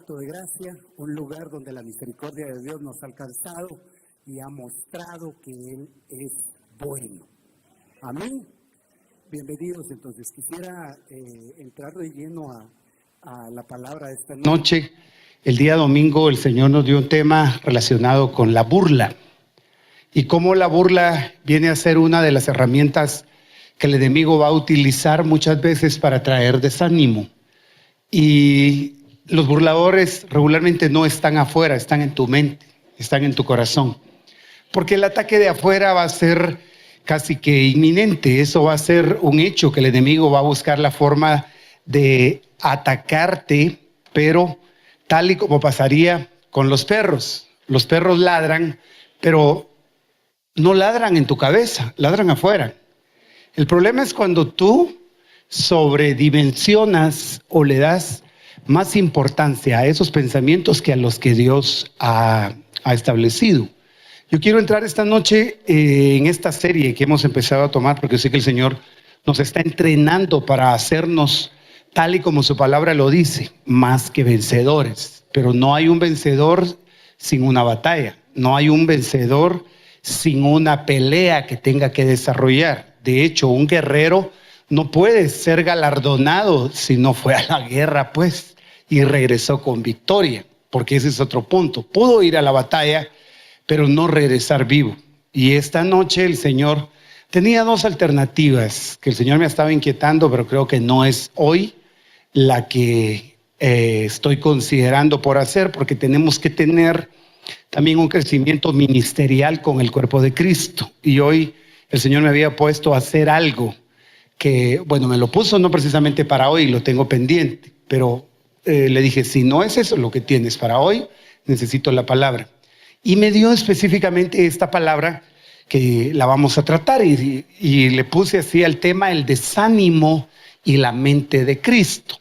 cuarto de gracia, un lugar donde la misericordia de Dios nos ha alcanzado y ha mostrado que Él es bueno. Amén. Bienvenidos. Entonces quisiera entrar de lleno a la palabra de esta noche. El día domingo el Señor nos dio un tema relacionado con la burla y cómo la burla viene a ser una de las herramientas que el enemigo va a utilizar muchas veces para traer desánimo. Y los burladores regularmente no están afuera, están en tu mente, están en tu corazón. Porque el ataque de afuera va a ser casi que inminente. Eso va a ser un hecho, que el enemigo va a buscar la forma de atacarte, pero tal y como pasaría con los perros. Los perros ladran, pero no ladran en tu cabeza, ladran afuera. El problema es cuando tú sobredimensionas o le das más importancia a esos pensamientos que a los que Dios ha establecido. Yo quiero entrar esta noche en esta serie que hemos empezado a tomar, porque sé que el Señor nos está entrenando para hacernos, tal y como su palabra lo dice, más que vencedores. Pero no hay un vencedor sin una batalla, no hay un vencedor sin una pelea que tenga que desarrollar. De hecho, un guerrero no puede ser galardonado si no fue a la guerra, pues, y regresó con victoria, porque ese es otro punto. Pudo ir a la batalla, pero no regresar vivo. Y esta noche el Señor tenía dos alternativas que el Señor me estaba inquietando, pero creo que no es hoy la que estoy considerando por hacer, porque tenemos que tener también un crecimiento ministerial con el cuerpo de Cristo. Y hoy el Señor me había puesto a hacer algo que, bueno, me lo puso no precisamente para hoy, lo tengo pendiente, pero le dije, si no es eso lo que tienes para hoy, necesito la palabra. Y me dio específicamente esta palabra que la vamos a tratar y le puse así al tema, el desánimo y la mente de Cristo.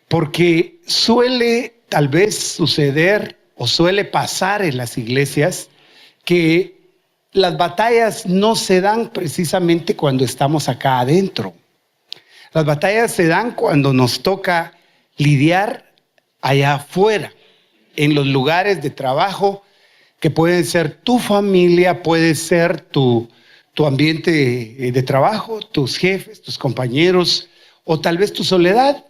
Porque suele tal vez suceder o suele pasar en las iglesias que las batallas no se dan precisamente cuando estamos acá adentro. Las batallas se dan cuando nos toca lidiar allá afuera, en los lugares de trabajo, que pueden ser tu familia, puede ser tu ambiente de trabajo, tus jefes, tus compañeros, o tal vez tu soledad.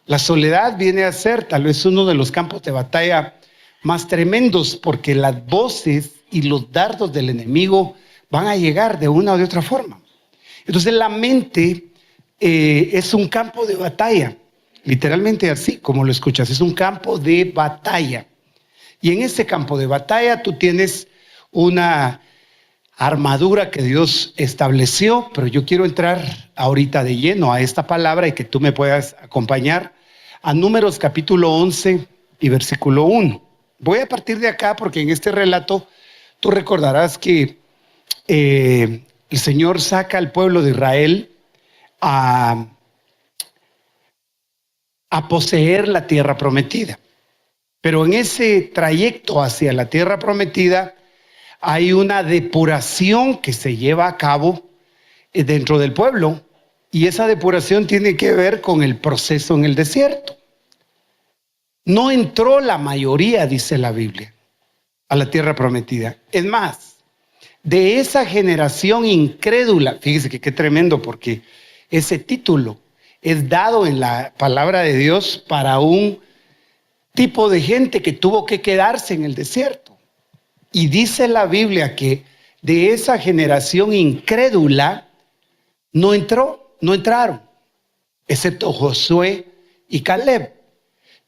La soledad viene a ser tal vez uno de los campos de batalla más tremendos, porque las voces y los dardos del enemigo van a llegar de una o de otra forma. Entonces la mente es un campo de batalla, literalmente así como lo escuchas, es un campo de batalla. Y en ese campo de batalla tú tienes una armadura que Dios estableció, pero yo quiero entrar ahorita de lleno a esta palabra y que tú me puedas acompañar a Números capítulo 11 y versículo 1. Voy a partir de acá porque en este relato tú recordarás que el Señor saca al pueblo de Israel a poseer la tierra prometida. Pero en ese trayecto hacia la tierra prometida hay una depuración que se lleva a cabo dentro del pueblo, y esa depuración tiene que ver con el proceso en el desierto. No entró la mayoría, dice la Biblia, a la tierra prometida. Es más, de esa generación incrédula, fíjese que qué tremendo, porque ese título es dado en la palabra de Dios para un tipo de gente que tuvo que quedarse en el desierto. Y dice la Biblia que de esa generación incrédula no entraron, excepto Josué y Caleb.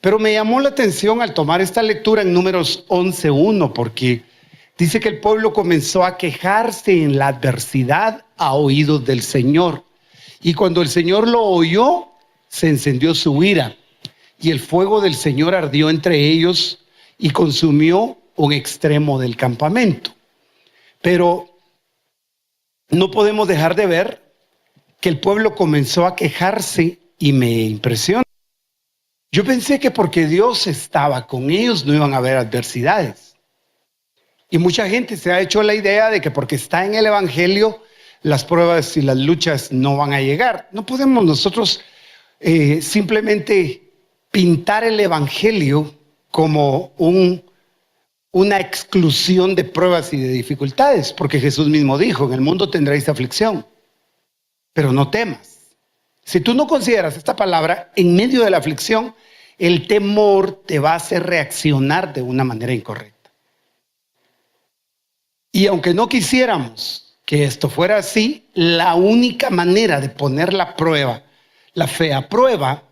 Pero me llamó la atención al tomar esta lectura en Números 11:1, porque dice que el pueblo comenzó a quejarse en la adversidad a oídos del Señor. Y cuando el Señor lo oyó, se encendió su ira. Y el fuego del Señor ardió entre ellos y consumió un extremo del campamento. Pero no podemos dejar de ver que el pueblo comenzó a quejarse y me impresiona. Yo pensé que porque Dios estaba con ellos no iban a haber adversidades. Y mucha gente se ha hecho la idea de que porque está en el Evangelio, las pruebas y las luchas no van a llegar. No podemos nosotros simplemente pintar el evangelio como una exclusión de pruebas y de dificultades, porque Jesús mismo dijo, en el mundo tendréis aflicción, pero no temas. Si tú no consideras esta palabra, en medio de la aflicción, el temor te va a hacer reaccionar de una manera incorrecta. Y aunque no quisiéramos que esto fuera así, la única manera de poner la fe a prueba,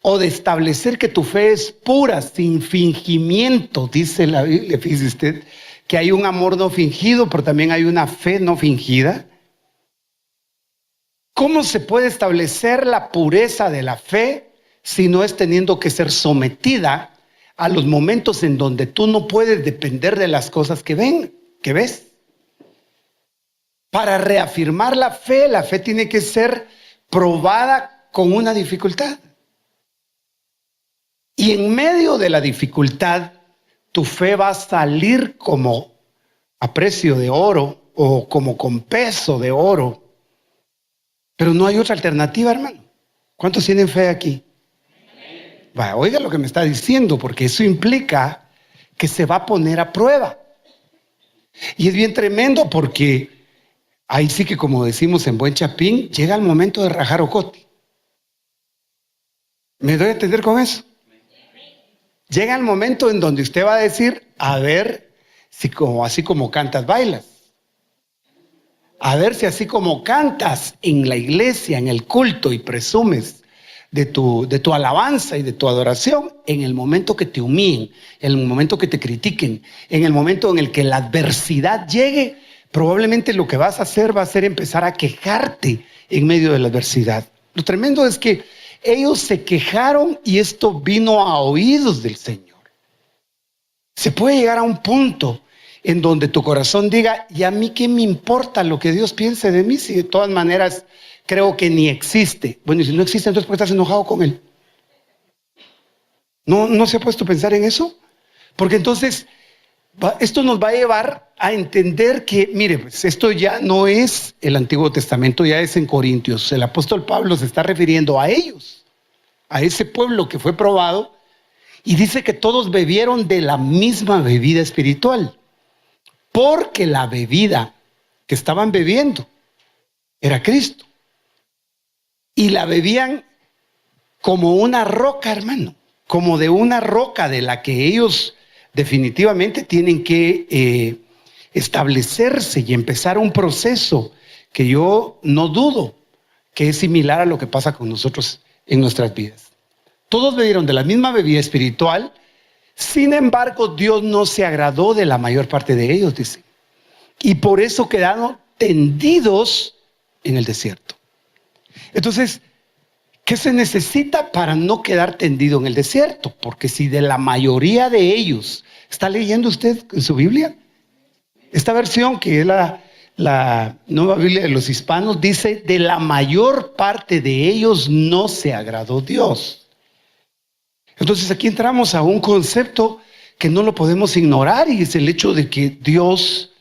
o de establecer que tu fe es pura, sin fingimiento, dice la Biblia, fíjese usted, que hay un amor no fingido, pero también hay una fe no fingida. ¿Cómo se puede establecer la pureza de la fe si no es teniendo que ser sometida a los momentos en donde tú no puedes depender de las cosas que ves? Para reafirmar la fe tiene que ser probada con una dificultad. Y en medio de la dificultad, tu fe va a salir como a precio de oro o como con peso de oro. Pero no hay otra alternativa, hermano. ¿Cuántos tienen fe aquí? Va, oiga lo que me está diciendo, porque eso implica que se va a poner a prueba. Y es bien tremendo porque ahí sí que, como decimos en buen chapín, llega el momento de rajar ocote. ¿Me doy a entender con eso? Llega el momento en donde usted va a decir, a ver si así como cantas, bailas. A ver si así como cantas en la iglesia, en el culto, y presumes de tu alabanza y de tu adoración, en el momento que te humillen, en el momento que te critiquen, en el momento en el que la adversidad llegue, probablemente lo que vas a hacer va a ser empezar a quejarte en medio de la adversidad. Lo tremendo es que ellos se quejaron y esto vino a oídos del Señor. Se puede llegar a un punto en donde tu corazón diga, ¿y a mí qué me importa lo que Dios piense de mí si de todas maneras creo que ni existe? Bueno, y si no existe, entonces ¿por qué estás enojado con Él? ¿No se ha puesto a pensar en eso? Porque entonces esto nos va a llevar a entender que, mire, pues esto ya no es el Antiguo Testamento, ya es en Corintios. El apóstol Pablo se está refiriendo a ellos, a ese pueblo que fue probado, y dice que todos bebieron de la misma bebida espiritual, porque la bebida que estaban bebiendo era Cristo. Y la bebían como una roca, hermano, como de una roca de la que ellos definitivamente tienen que establecerse y empezar un proceso que yo no dudo que es similar a lo que pasa con nosotros en nuestras vidas. Todos bebieron de la misma bebida espiritual, sin embargo, Dios no se agradó de la mayor parte de ellos, dice. Y por eso quedaron tendidos en el desierto. Entonces, ¿qué se necesita para no quedar tendido en el desierto? Porque si de la mayoría de ellos, ¿está leyendo usted en su Biblia? Esta versión, que es la Nueva Biblia de los Hispanos, dice, de la mayor parte de ellos no se agradó Dios. Entonces aquí entramos a un concepto que no lo podemos ignorar, y es el hecho de que Dios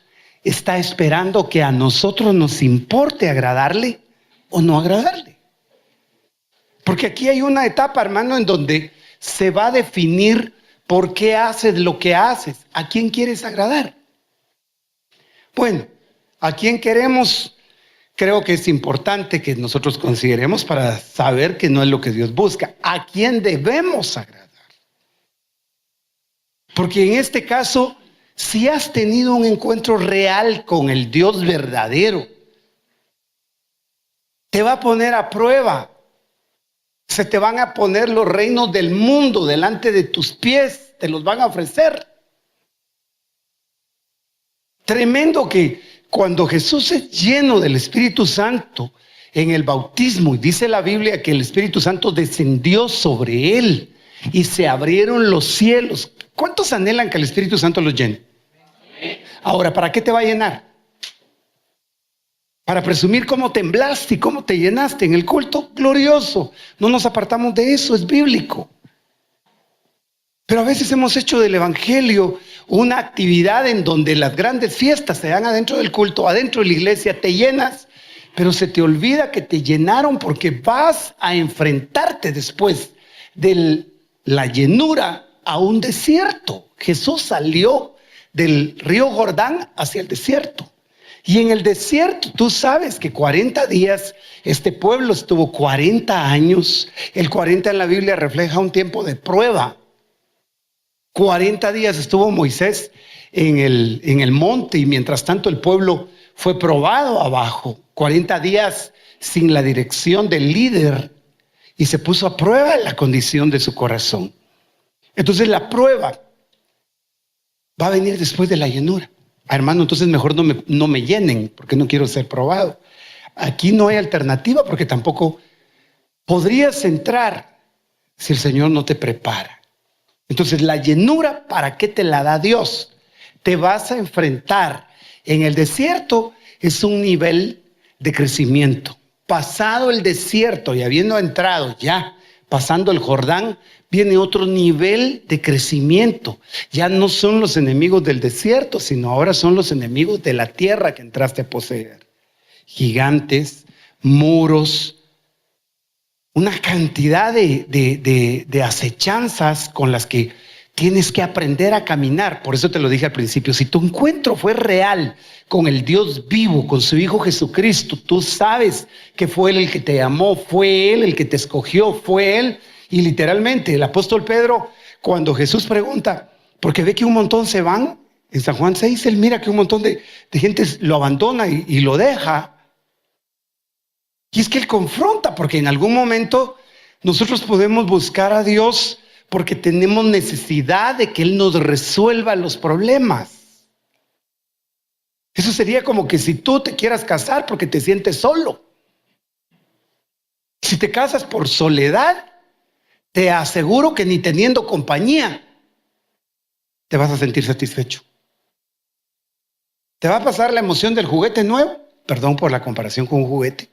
está esperando que a nosotros nos importe agradarle o no agradarle. Porque aquí hay una etapa, hermano, en donde se va a definir por qué haces lo que haces. ¿A quién quieres agradar? Bueno, ¿a quién queremos? Creo que es importante que nosotros consideremos para saber que no es lo que Dios busca. ¿A quién debemos agradar? Porque en este caso, si has tenido un encuentro real con el Dios verdadero, te va a poner a prueba. Se te van a poner los reinos del mundo delante de tus pies, te los van a ofrecer. Tremendo que cuando Jesús es lleno del Espíritu Santo en el bautismo, y dice la Biblia que el Espíritu Santo descendió sobre él y se abrieron los cielos. ¿Cuántos anhelan que el Espíritu Santo los llene? Ahora, ¿para qué te va a llenar? Para presumir cómo temblaste y cómo te llenaste en el culto, glorioso. No nos apartamos de eso, es bíblico. Pero a veces hemos hecho del evangelio una actividad en donde las grandes fiestas se dan adentro del culto, adentro de la iglesia, te llenas, pero se te olvida que te llenaron porque vas a enfrentarte después de la llanura a un desierto. Jesús salió del río Jordán hacia el desierto. Y en el desierto, tú sabes que 40 días, este pueblo estuvo 40 años. El 40 en la Biblia refleja un tiempo de prueba. 40 días estuvo Moisés en el monte y mientras tanto el pueblo fue probado abajo. 40 días sin la dirección del líder y se puso a prueba la condición de su corazón. Entonces la prueba va a venir después de la llenura. Hermano, entonces mejor no me llenen porque no quiero ser probado. Aquí no hay alternativa porque tampoco podrías entrar si el Señor no te prepara. Entonces la llenura, ¿para qué te la da Dios? Te vas a enfrentar. En el desierto es un nivel de crecimiento. Pasado el desierto y habiendo entrado ya, pasando el Jordán, viene otro nivel de crecimiento. Ya no son los enemigos del desierto, sino ahora son los enemigos de la tierra que entraste a poseer. Gigantes, muros, una cantidad de acechanzas con las que tienes que aprender a caminar. Por eso te lo dije al principio, si tu encuentro fue real con el Dios vivo, con su Hijo Jesucristo, tú sabes que fue Él el que te llamó, fue Él el que te escogió, fue Él. Y literalmente el apóstol Pedro, cuando Jesús pregunta, porque ve que un montón se van, en San Juan 6, él mira que un montón de gente lo abandona y lo deja. Y es que Él confronta, porque en algún momento nosotros podemos buscar a Dios porque tenemos necesidad de que Él nos resuelva los problemas. Eso sería como que si tú te quieras casar porque te sientes solo. Si te casas por soledad, te aseguro que ni teniendo compañía te vas a sentir satisfecho. ¿Te va a pasar la emoción del juguete nuevo? Perdón por la comparación con un juguete.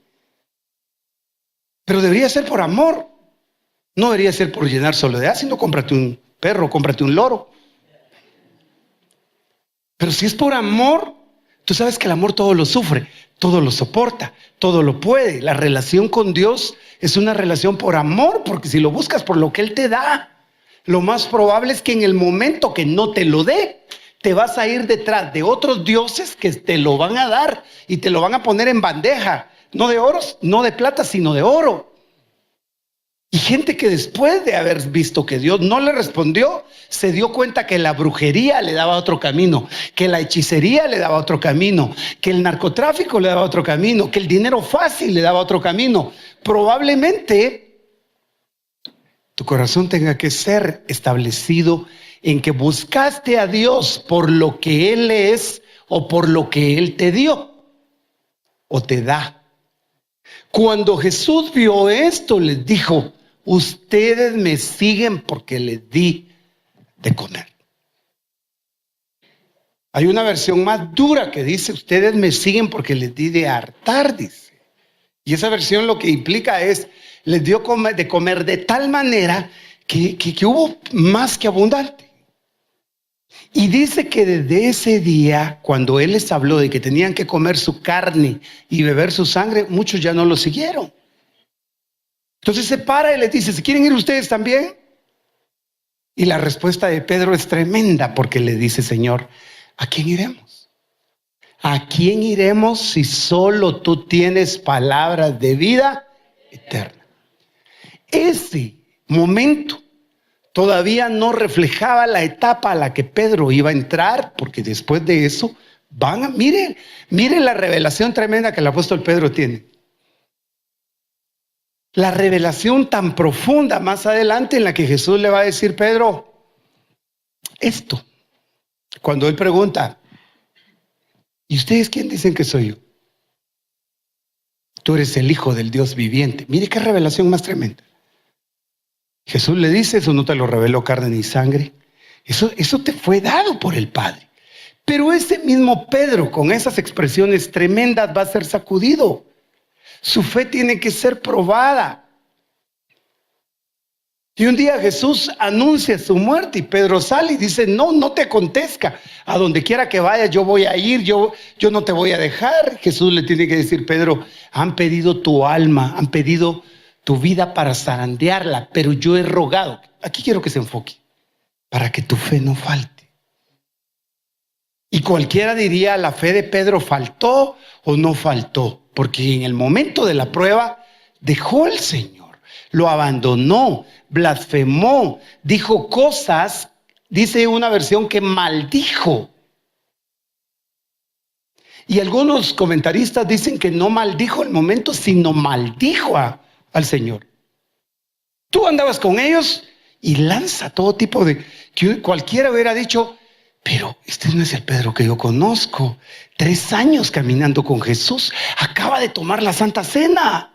Pero debería ser por amor. No debería ser por llenar soledad, sino cómprate un perro, cómprate un loro. Pero si es por amor, tú sabes que el amor todo lo sufre, todo lo soporta, todo lo puede. La relación con Dios es una relación por amor, porque si lo buscas por lo que Él te da, lo más probable es que en el momento que no te lo dé, te vas a ir detrás de otros dioses que te lo van a dar y te lo van a poner en bandeja, no de oro, no de plata, sino de oro. Y gente que después de haber visto que Dios no le respondió, se dio cuenta que la brujería le daba otro camino, que la hechicería le daba otro camino, que el narcotráfico le daba otro camino, que el dinero fácil le daba otro camino. Probablemente tu corazón tenga que ser establecido en que buscaste a Dios por lo que Él es o por lo que Él te dio o te da. Cuando Jesús vio esto, les dijo: ustedes me siguen porque les di de comer. Hay una versión más dura que dice: ustedes me siguen porque les di de hartar, dice. Y esa versión lo que implica es: les dio de comer de tal manera que hubo más que abundante. Y dice que desde ese día, cuando Él les habló de que tenían que comer su carne y beber su sangre, muchos ya no lo siguieron. Entonces se para y les dice: ¿se quieren ir ustedes también? Y la respuesta de Pedro es tremenda, porque le dice: Señor, ¿a quién iremos? ¿A quién iremos si solo tú tienes palabras de vida eterna? Ese momento todavía no reflejaba la etapa a la que Pedro iba a entrar, porque después de eso miren la revelación tremenda que el apóstol Pedro tiene. La revelación tan profunda más adelante en la que Jesús le va a decir: Pedro, esto. Cuando él pregunta: ¿y ustedes quién dicen que soy yo? Tú eres el Hijo del Dios viviente. Mire qué revelación más tremenda. Jesús le dice: eso no te lo reveló carne ni sangre. Eso te fue dado por el Padre. Pero ese mismo Pedro, con esas expresiones tremendas, va a ser sacudido. Su fe tiene que ser probada. Y un día Jesús anuncia su muerte y Pedro sale y dice: no te acontezca. A donde quiera que vaya yo voy a ir, yo no te voy a dejar. Jesús le tiene que decir: Pedro, han pedido tu alma, han pedido tu vida para zarandearla, pero yo he rogado, aquí quiero que se enfoque, para que tu fe no falte. Y cualquiera diría, la fe de Pedro faltó o no faltó, porque en el momento de la prueba dejó al Señor, lo abandonó, blasfemó, dijo cosas, dice una versión que maldijo. Y algunos comentaristas dicen que no maldijo el momento, sino maldijo al Señor. Tú andabas con ellos y lanza todo tipo de... que cualquiera hubiera dicho, pero este no es el Pedro que yo conozco. 3 años caminando con Jesús, acaba de tomar la Santa Cena.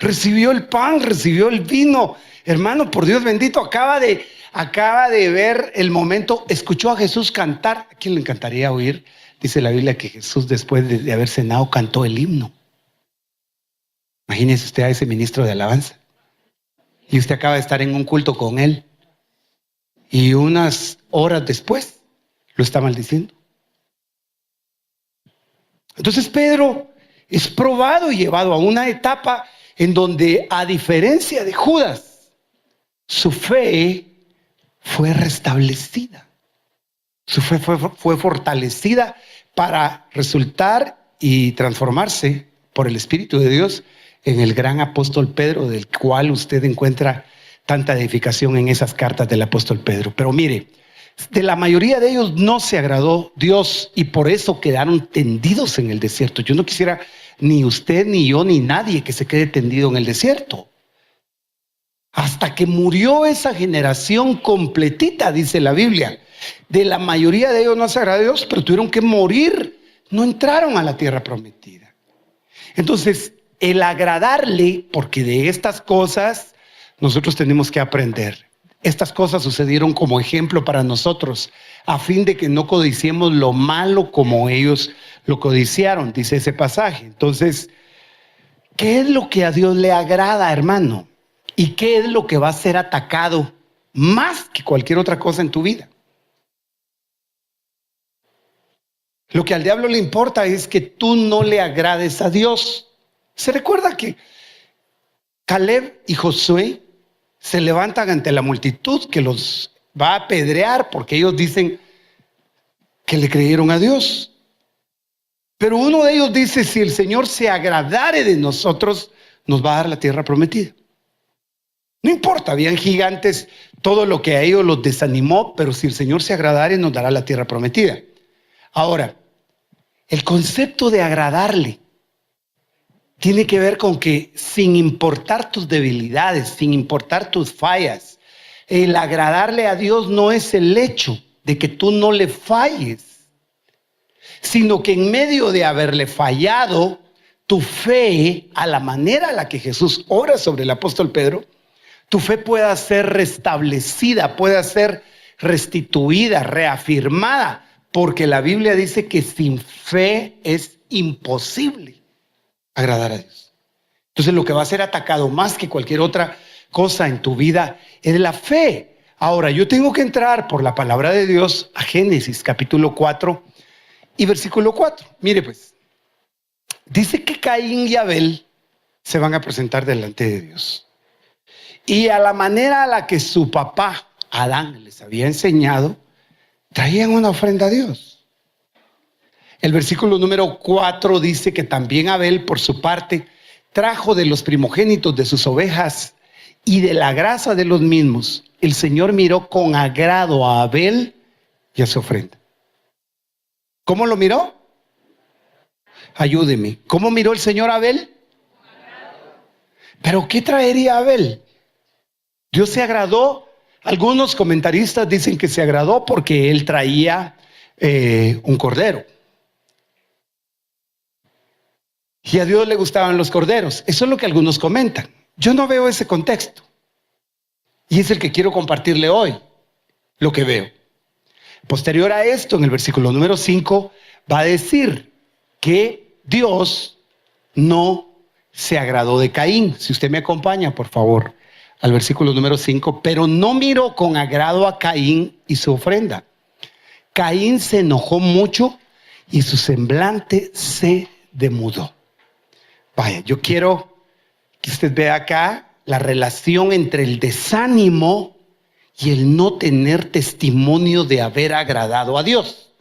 Recibió el pan, recibió el vino. Hermano, por Dios bendito, acaba de ver el momento, escuchó a Jesús cantar. ¿A quién le encantaría oír? Dice la Biblia que Jesús, después de haber cenado, cantó el himno. Imagínese usted a ese ministro de alabanza. Y usted acaba de estar en un culto con él. Y unas horas después lo está maldiciendo. Entonces Pedro es probado y llevado a una etapa en donde, a diferencia de Judas, su fe fue restablecida. Su fe fue fortalecida para resultar y transformarse por el Espíritu de Dios en el gran apóstol Pedro, del cual usted encuentra tanta edificación en esas cartas del apóstol Pedro. Pero mire, de la mayoría de ellos no se agradó Dios y por eso quedaron tendidos en el desierto. Yo no quisiera ni usted, ni yo, ni nadie que se quede tendido en el desierto. Hasta que murió esa generación completita, dice la Biblia. De la mayoría de ellos no se agradó a Dios, pero tuvieron que morir. No entraron a la tierra prometida. Entonces, el agradarle, porque de estas cosas nosotros tenemos que aprender. Estas cosas sucedieron como ejemplo para nosotros, a fin de que no codiciemos lo malo como ellos lo codiciaron, dice ese pasaje. Entonces, ¿qué es lo que a Dios le agrada, hermano? ¿Y qué es lo que va a ser atacado más que cualquier otra cosa en tu vida? Lo que al diablo le importa es que tú no le agrades a Dios. ¿Se recuerda que Caleb y Josué se levantan ante la multitud que los va a apedrear porque ellos dicen que le creyeron a Dios? Pero uno de ellos dice, si el Señor se agradare de nosotros, nos va a dar la tierra prometida. No importa, habían gigantes, todo lo que a ellos los desanimó, pero si el Señor se agradare, nos dará la tierra prometida. Ahora, el concepto de agradarle tiene que ver con que sin importar tus debilidades, sin importar tus fallas, el agradarle a Dios no es el hecho de que tú no le falles, sino que en medio de haberle fallado, tu fe, a la manera a la que Jesús ora sobre el apóstol Pedro, tu fe pueda ser restablecida, pueda ser restituida, reafirmada, porque la Biblia dice que sin fe es imposible agradar a Dios. Entonces lo que va a ser atacado más que cualquier otra cosa en tu vida es la fe. Ahora yo tengo que entrar por la palabra de Dios a Génesis capítulo 4 y versículo 4. Mire pues, dice que Caín y Abel se van a presentar delante de Dios. Y a la manera a la que su papá Adán les había enseñado, traían una ofrenda a Dios. El versículo número 4 dice que también Abel, por su parte, trajo de los primogénitos de sus ovejas y de la grasa de los mismos. El Señor miró con agrado a Abel y a su ofrenda. ¿Cómo lo miró? Ayúdeme. ¿Cómo miró el Señor a Abel? ¿Pero qué traería Abel? Dios se agradó. Algunos comentaristas dicen que se agradó porque él traía un cordero. Y a Dios le gustaban los corderos. Eso es lo que algunos comentan. Yo no veo ese contexto. Y es el que quiero compartirle hoy, lo que veo. Posterior a esto, en el versículo número 5, va a decir que Dios no se agradó de Caín. Si usted me acompaña, por favor, al versículo número 5. Pero no miró con agrado a Caín y su ofrenda. Caín se enojó mucho y su semblante se demudó. Vaya, yo quiero Usted ve acá la relación entre el desánimo y el no tener testimonio de haber agradado a Dios.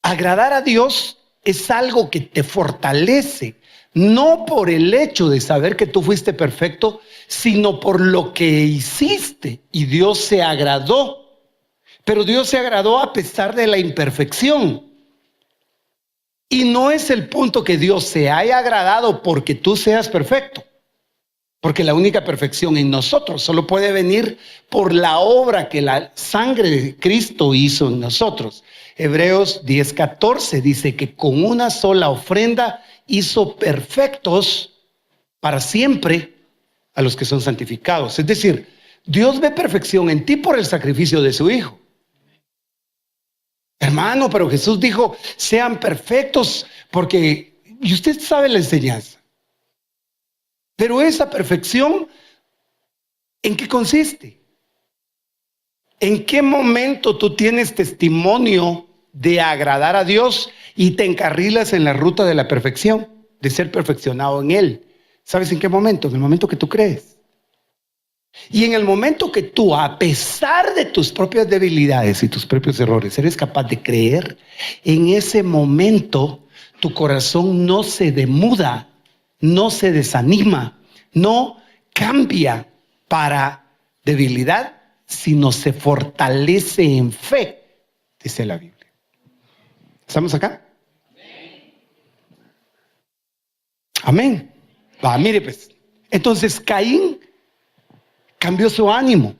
Agradar a Dios es algo que te fortalece, no por el hecho de saber que tú fuiste perfecto, sino por lo que hiciste y Dios se agradó. Pero Dios se agradó a pesar de la imperfección. Y no es el punto que Dios se haya agradado porque tú seas perfecto. Porque la única perfección en nosotros solo puede venir por la obra que la sangre de Cristo hizo en nosotros. Hebreos 10:14 dice que con una sola ofrenda hizo perfectos para siempre a los que son santificados. Es decir, Dios ve perfección en ti por el sacrificio de su Hijo. Hermano, pero Jesús dijo, sean perfectos, porque, y usted sabe la enseñanza. Pero esa perfección, ¿en qué consiste? ¿En qué momento tú tienes testimonio de agradar a Dios y te encarrilas en la ruta de la perfección, de ser perfeccionado en Él? ¿Sabes en qué momento? En el momento que tú crees. Y en el momento que tú, a pesar de tus propias debilidades y tus propios errores, eres capaz de creer, en ese momento tu corazón no se demuda, no se desanima, no cambia para debilidad, sino se fortalece en fe, dice la Biblia. ¿Estamos acá? Amén. Va, mire pues. Entonces Caín cambió su ánimo,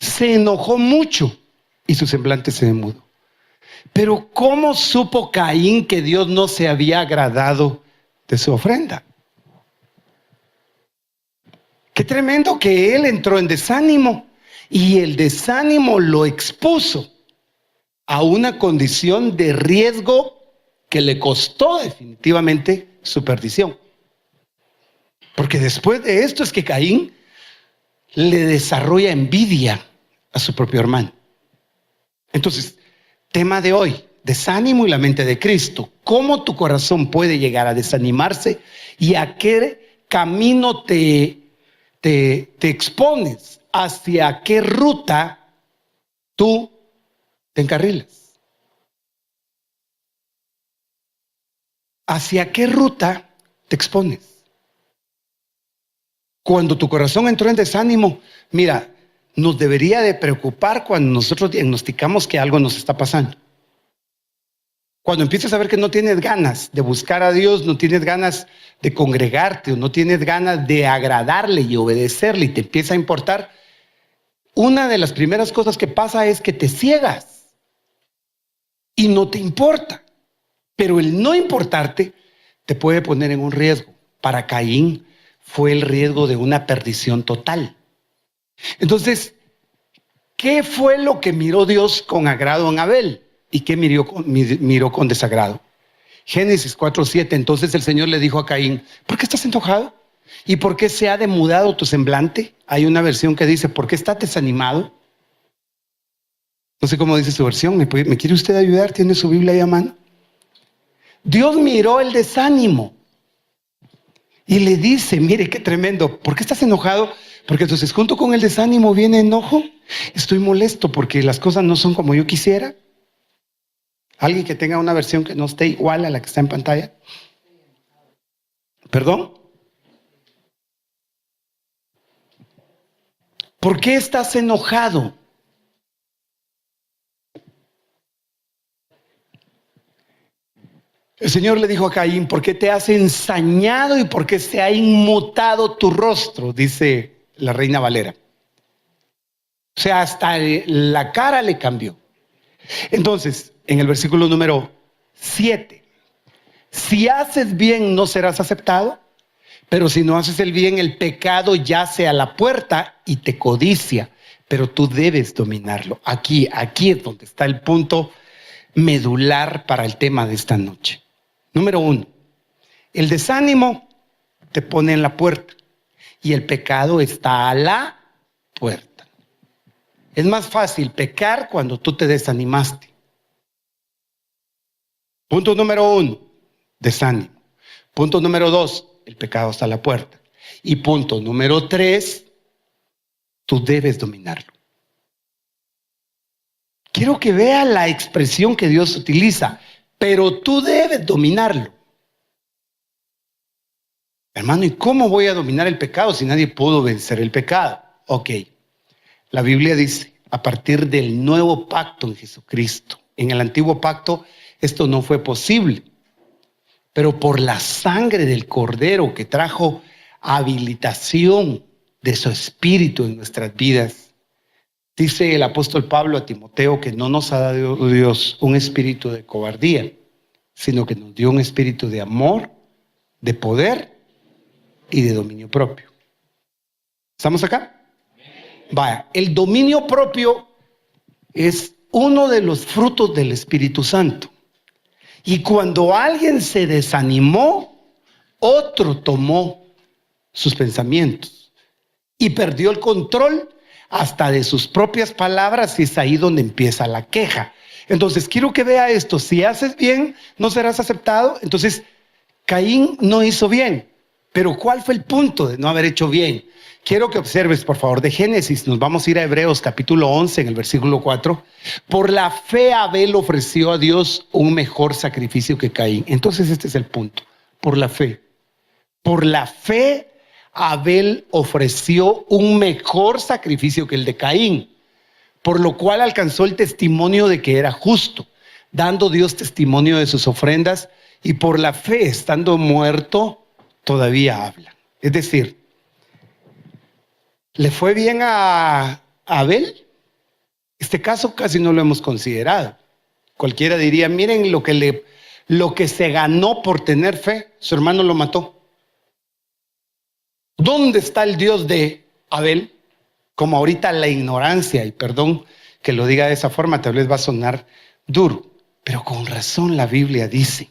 se enojó mucho y su semblante se demudó. Pero ¿cómo supo Caín que Dios no se había agradado de su ofrenda? Qué tremendo que él entró en desánimo y el desánimo lo expuso a una condición de riesgo que le costó definitivamente su perdición. Porque después de esto es que Caín le desarrolla envidia a su propio hermano. Entonces, tema de hoy, desánimo y la mente de Cristo. ¿Cómo tu corazón puede llegar a desanimarse y a qué camino te expones? ¿Hacia qué ruta tú te encarrilas? ¿Hacia qué ruta te expones? Cuando tu corazón entró en desánimo, mira, nos debería de preocupar cuando nosotros diagnosticamos que algo nos está pasando. Cuando empiezas a ver que no tienes ganas de buscar a Dios, no tienes ganas de congregarte, o no tienes ganas de agradarle y obedecerle y te empieza a importar, una de las primeras cosas que pasa es que te ciegas y no te importa. Pero el no importarte te puede poner en un riesgo. Para Caín fue el riesgo de una perdición total. Entonces, ¿qué fue lo que miró Dios con agrado en Abel? ¿Y qué miró con desagrado? Génesis 4:7. Entonces el Señor le dijo a Caín, ¿por qué estás enojado? ¿Y por qué se ha demudado tu semblante? Hay una versión que dice, ¿por qué estás desanimado? No sé cómo dice su versión. ¿Me quiere usted ayudar? ¿Tiene su Biblia ahí a mano? Dios miró el desánimo y le dice, mire qué tremendo, ¿por qué estás enojado? Porque entonces junto con el desánimo viene enojo. Estoy molesto porque las cosas no son como yo quisiera. ¿Alguien que tenga una versión que no esté igual a la que está en pantalla? ¿Perdón? ¿Por qué estás enojado? El Señor le dijo a Caín, ¿por qué te has ensañado y por qué se ha inmutado tu rostro? Dice la Reina Valera. O sea, hasta la cara le cambió. Entonces, en el versículo número 7, si haces bien no serás aceptado, pero si no haces el bien, el pecado yace a la puerta y te codicia, pero tú debes dominarlo. Aquí es donde está el punto medular para el tema de esta noche. Número 1, el desánimo te pone en la puerta y el pecado está a la puerta. Es más fácil pecar cuando tú te desanimaste. Punto número 1, desánimo. Punto número 2, el pecado está a la puerta. Y punto número 3, tú debes dominarlo. Quiero que vea la expresión que Dios utiliza, pero tú debes dominarlo. Hermano, ¿y cómo voy a dominar el pecado si nadie pudo vencer el pecado? Ok, la Biblia dice, a partir del nuevo pacto en Jesucristo. En el antiguo pacto esto no fue posible, pero por la sangre del Cordero que trajo habilitación de su Espíritu en nuestras vidas, dice el apóstol Pablo a Timoteo que no nos ha dado Dios un espíritu de cobardía, sino que nos dio un espíritu de amor, de poder y de dominio propio. ¿Estamos acá? Vaya, el dominio propio es uno de los frutos del Espíritu Santo. Y cuando alguien se desanimó, otro tomó sus pensamientos y perdió el control hasta de sus propias palabras, y es ahí donde empieza la queja. Entonces, quiero que vea esto. Si haces bien, no serás aceptado. Entonces, Caín no hizo bien. Pero ¿cuál fue el punto de no haber hecho bien? Quiero que observes, por favor, de Génesis. Nos vamos a ir a Hebreos capítulo 11, en el versículo 4. Por la fe Abel ofreció a Dios un mejor sacrificio que Caín. Entonces este es el punto. Por la fe. Por la fe Abel ofreció un mejor sacrificio que el de Caín, por lo cual alcanzó el testimonio de que era justo, dando Dios testimonio de sus ofrendas, y por la fe, estando muerto, todavía habla. Es decir, ¿le fue bien a Abel? Este caso casi no lo hemos considerado. Cualquiera diría, miren lo que se ganó por tener fe, su hermano lo mató. ¿Dónde está el Dios de Abel? Como ahorita la ignorancia, y perdón que lo diga de esa forma, tal vez va a sonar duro, pero con razón la Biblia dice,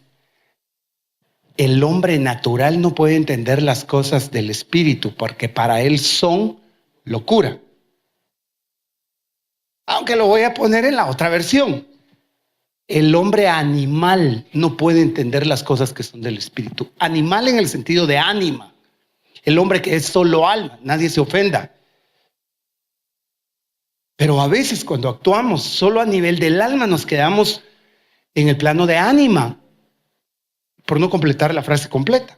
el hombre natural no puede entender las cosas del Espíritu, porque para él son locura. Aunque lo voy a poner en la otra versión. El hombre animal no puede entender las cosas que son del Espíritu. Animal en el sentido de ánima. El hombre que es solo alma, nadie se ofenda. Pero a veces cuando actuamos solo a nivel del alma nos quedamos en el plano de ánima, por no completar la frase completa.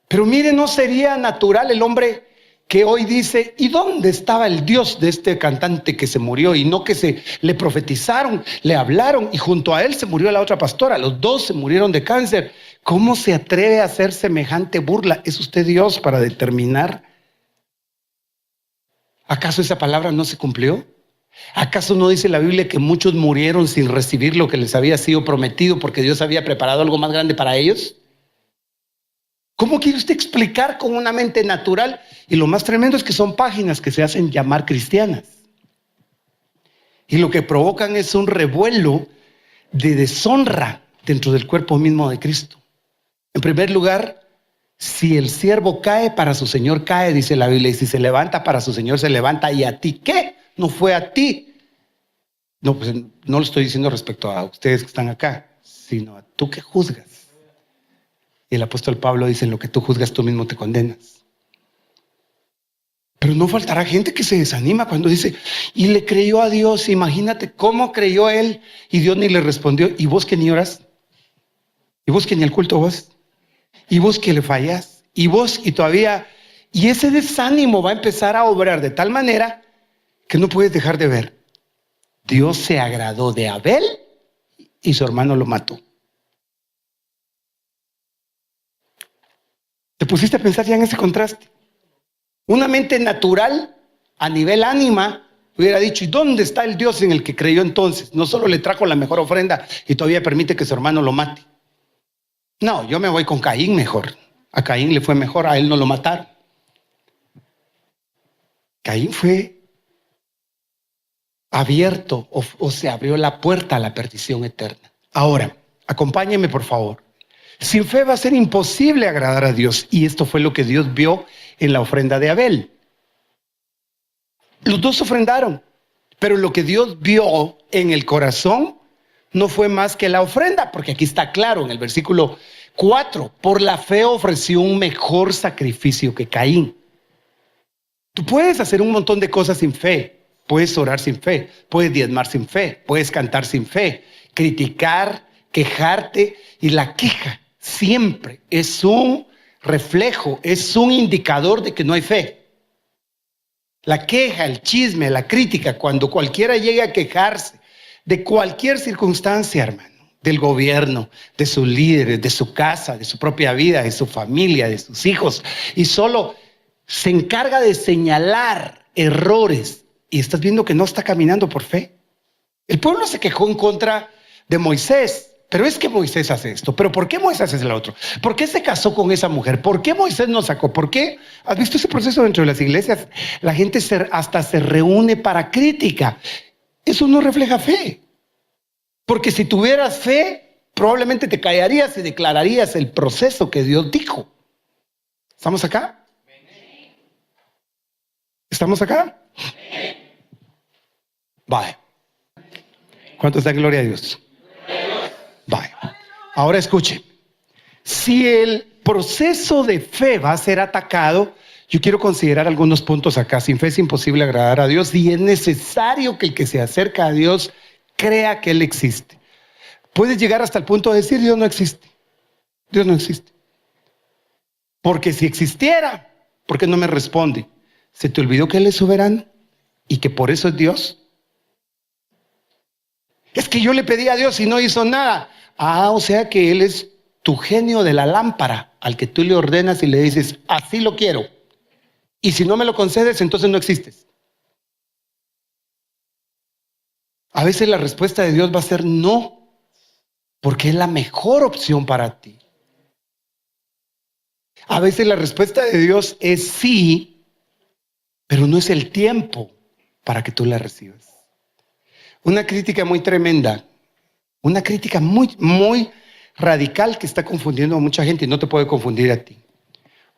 Pero mire, ¿no sería natural el hombre que hoy dice, ¿y dónde estaba el Dios de este cantante que se murió? Y no que le profetizaron, le hablaron, y junto a él se murió la otra pastora, los dos se murieron de cáncer. ¿Cómo se atreve a hacer semejante burla? ¿Es usted Dios para determinar? ¿Acaso esa palabra no se cumplió? ¿Acaso no dice la Biblia que muchos murieron sin recibir lo que les había sido prometido porque Dios había preparado algo más grande para ellos? ¿Cómo quiere usted explicar con una mente natural? Y lo más tremendo es que son páginas que se hacen llamar cristianas. Y lo que provocan es un revuelo de deshonra dentro del cuerpo mismo de Cristo. En primer lugar, si el siervo cae, para su Señor cae, dice la Biblia, y si se levanta, para su Señor se levanta. ¿Y a ti qué? No fue a ti. No, pues no lo estoy diciendo respecto a ustedes que están acá, sino a tú que juzgas. Y el apóstol Pablo dice, en lo que tú juzgas, tú mismo te condenas. Pero no faltará gente que se desanima cuando dice, y le creyó a Dios. Imagínate cómo creyó él y Dios ni le respondió. ¿Y vos que ni oras? ¿Y vos que ni al culto vas? ¿Y vos que le fallas? ¿Y vos y todavía? Y ese desánimo va a empezar a obrar de tal manera que no puedes dejar de ver. Dios se agradó de Abel y su hermano lo mató. ¿Te pusiste a pensar ya en ese contraste? Una mente natural a nivel ánima hubiera dicho, ¿y dónde está el Dios en el que creyó entonces? No solo le trajo la mejor ofrenda y todavía permite que su hermano lo mate. No, yo me voy con Caín mejor. A Caín le fue mejor, a él no lo mataron. Caín fue abierto o se abrió la puerta a la perdición eterna. Ahora, acompáñeme por favor. Sin fe va a ser imposible agradar a Dios, y esto fue lo que Dios vio en la ofrenda de Abel. Los dos ofrendaron, pero lo que Dios vio en el corazón no fue más que la ofrenda, porque aquí está claro en el versículo 4, por la fe ofreció un mejor sacrificio que Caín. Tú puedes hacer un montón de cosas sin fe, puedes orar sin fe, puedes diezmar sin fe, puedes cantar sin fe, criticar, quejarte, y la queja siempre es un reflejo, es un indicador de que no hay fe. La queja, el chisme, la crítica, cuando cualquiera llegue a quejarse de cualquier circunstancia, hermano, del gobierno, de sus líderes, de su casa, de su propia vida, de su familia, de sus hijos, y solo se encarga de señalar errores, y estás viendo que no está caminando por fe. El pueblo se quejó en contra de Moisés. Pero es que Moisés hace esto. ¿Pero por qué Moisés hace lo otro? ¿Por qué se casó con esa mujer? ¿Por qué Moisés nos sacó? ¿Por qué? ¿Has visto ese proceso dentro de las iglesias? La gente hasta se reúne para crítica. Eso no refleja fe. Porque si tuvieras fe, probablemente te callarías y declararías el proceso que Dios dijo. ¿Estamos acá? ¿Estamos acá? Vale. ¿Cuántos dan gloria a Dios? Vale. Ahora escuche. Si el proceso de fe va a ser atacado, yo quiero considerar algunos puntos acá. Sin fe es imposible agradar a Dios y es necesario que el que se acerca a Dios crea que Él existe. Puedes llegar hasta el punto de decir: Dios no existe. Dios no existe. Porque si existiera, ¿por qué no me responde? ¿Se te olvidó que Él es soberano y que por eso es Dios? Es que yo le pedí a Dios y no hizo nada. O sea que Él es tu genio de la lámpara al que tú le ordenas y le dices: así lo quiero. Y si no me lo concedes, entonces no existes. A veces la respuesta de Dios va a ser no, porque es la mejor opción para ti. A veces la respuesta de Dios es sí, pero no es el tiempo para que tú la recibas. Una crítica muy tremenda, una crítica muy radical que está confundiendo a mucha gente y no te puede confundir a ti.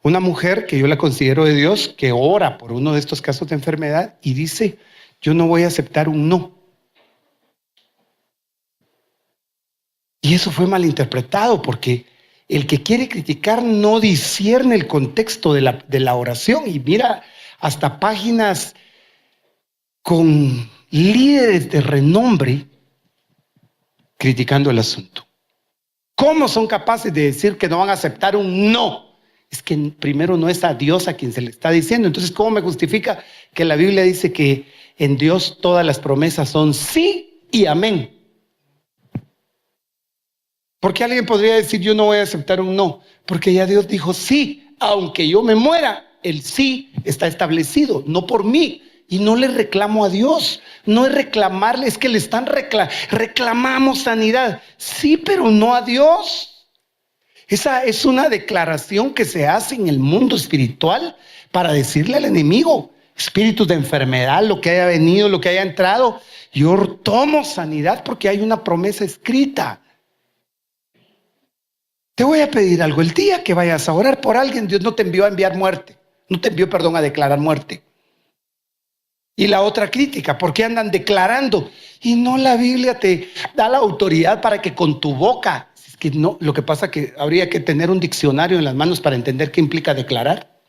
Una mujer que yo la considero de Dios, que ora por uno de estos casos de enfermedad y dice: yo no voy a aceptar un no. Y eso fue malinterpretado porque el que quiere criticar no discierne el contexto de la oración y mira hasta páginas con líderes de renombre criticando el asunto. ¿Cómo son capaces de decir que no van a aceptar un no? Es que primero no es a Dios a quien se le está diciendo. Entonces, ¿cómo me justifica que la Biblia dice que en Dios todas las promesas son sí y amén? ¿Por qué alguien podría decir: yo no voy a aceptar un no? Porque ya Dios dijo sí, aunque yo me muera, el sí está establecido, no por mí. Y no le reclamo a Dios, no es reclamarle, es que le están reclamamos sanidad. Sí, pero no a Dios. Esa es una declaración que se hace en el mundo espiritual para decirle al enemigo: espíritus de enfermedad, lo que haya venido, lo que haya entrado, yo tomo sanidad porque hay una promesa escrita. Te voy a pedir algo: el día que vayas a orar por alguien, Dios no te envió a enviar muerte, no te envió, perdón, a declarar muerte. Y la otra crítica: ¿por qué andan declarando? Y no, la Biblia te da la autoridad para que con tu boca, es que no, lo que pasa es que habría que tener un diccionario en las manos para entender qué implica declarar.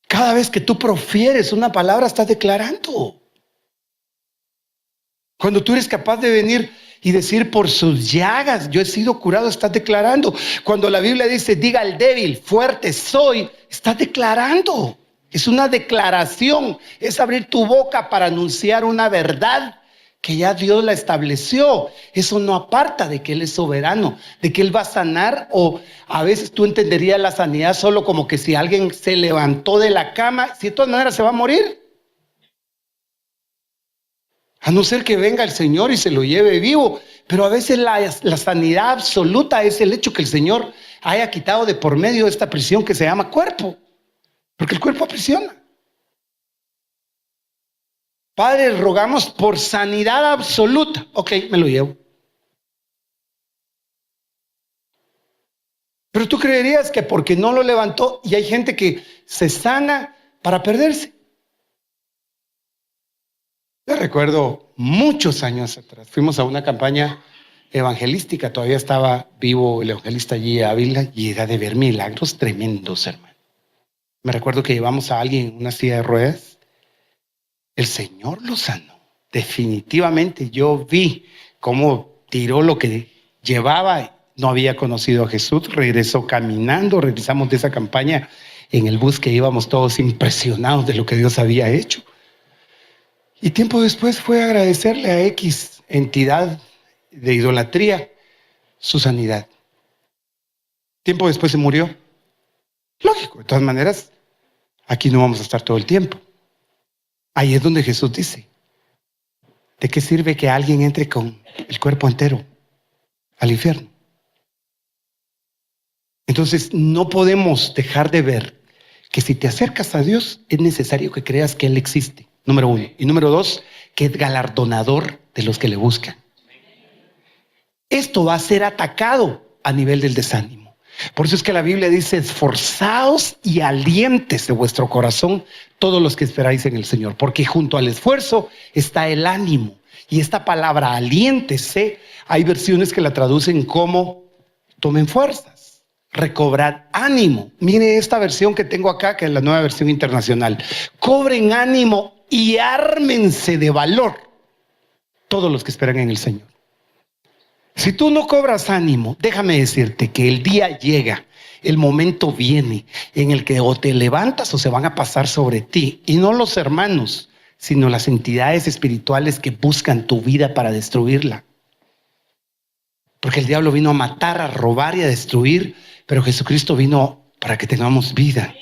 Cada vez que tú profieres una palabra, estás declarando. Cuando tú eres capaz de venir y decir: por sus llagas yo he sido curado, estás declarando. Cuando la Biblia dice: diga al débil, fuerte soy, estás declarando. Es una declaración, es abrir tu boca para anunciar una verdad que ya Dios la estableció. Eso no aparta de que Él es soberano, de que Él va a sanar. O a veces tú entenderías la sanidad solo como que si alguien se levantó de la cama, si de todas maneras se va a morir. A no ser que venga el Señor y se lo lleve vivo. Pero a veces la sanidad absoluta es el hecho que el Señor haya quitado de por medio esta prisión que se llama cuerpo. Porque el cuerpo aprisiona. Padre, rogamos por sanidad absoluta. Ok, me lo llevo. Pero tú creerías que porque no lo levantó, y hay gente que se sana para perderse. Yo recuerdo muchos años atrás, fuimos a una campaña evangelística, todavía estaba vivo el evangelista allí Ávila y era de ver milagros tremendos, hermano. Me recuerdo que llevamos a alguien en una silla de ruedas, el Señor lo sanó. Definitivamente yo vi cómo tiró lo que llevaba, no había conocido a Jesús, regresó caminando, regresamos de esa campaña en el bus que íbamos todos impresionados de lo que Dios había hecho. Y tiempo después fue a agradecerle a X entidad de idolatría su sanidad. Tiempo después se murió. Lógico, de todas maneras, aquí no vamos a estar todo el tiempo. Ahí es donde Jesús dice, ¿de qué sirve que alguien entre con el cuerpo entero al infierno? Entonces, no podemos dejar de ver que si te acercas a Dios, es necesario que creas que Él existe, número uno. Y número dos, que es galardonador de los que le buscan. Esto va a ser atacado a nivel del desánimo. Por eso es que la Biblia dice, esforzaos y alientes de vuestro corazón todos los que esperáis en el Señor, porque junto al esfuerzo está el ánimo. Y esta palabra aliéntese, hay versiones que la traducen como tomen fuerzas, recobrar ánimo. Mire esta versión que tengo acá, que es la Nueva Versión Internacional. Cobren ánimo y ármense de valor todos los que esperan en el Señor. Si tú no cobras ánimo, déjame decirte que el día llega, el momento viene en el que o te levantas o se van a pasar sobre ti. Y no los hermanos, sino las entidades espirituales que buscan tu vida para destruirla. Porque el diablo vino a matar, a robar y a destruir, pero Jesucristo vino para que tengamos vida.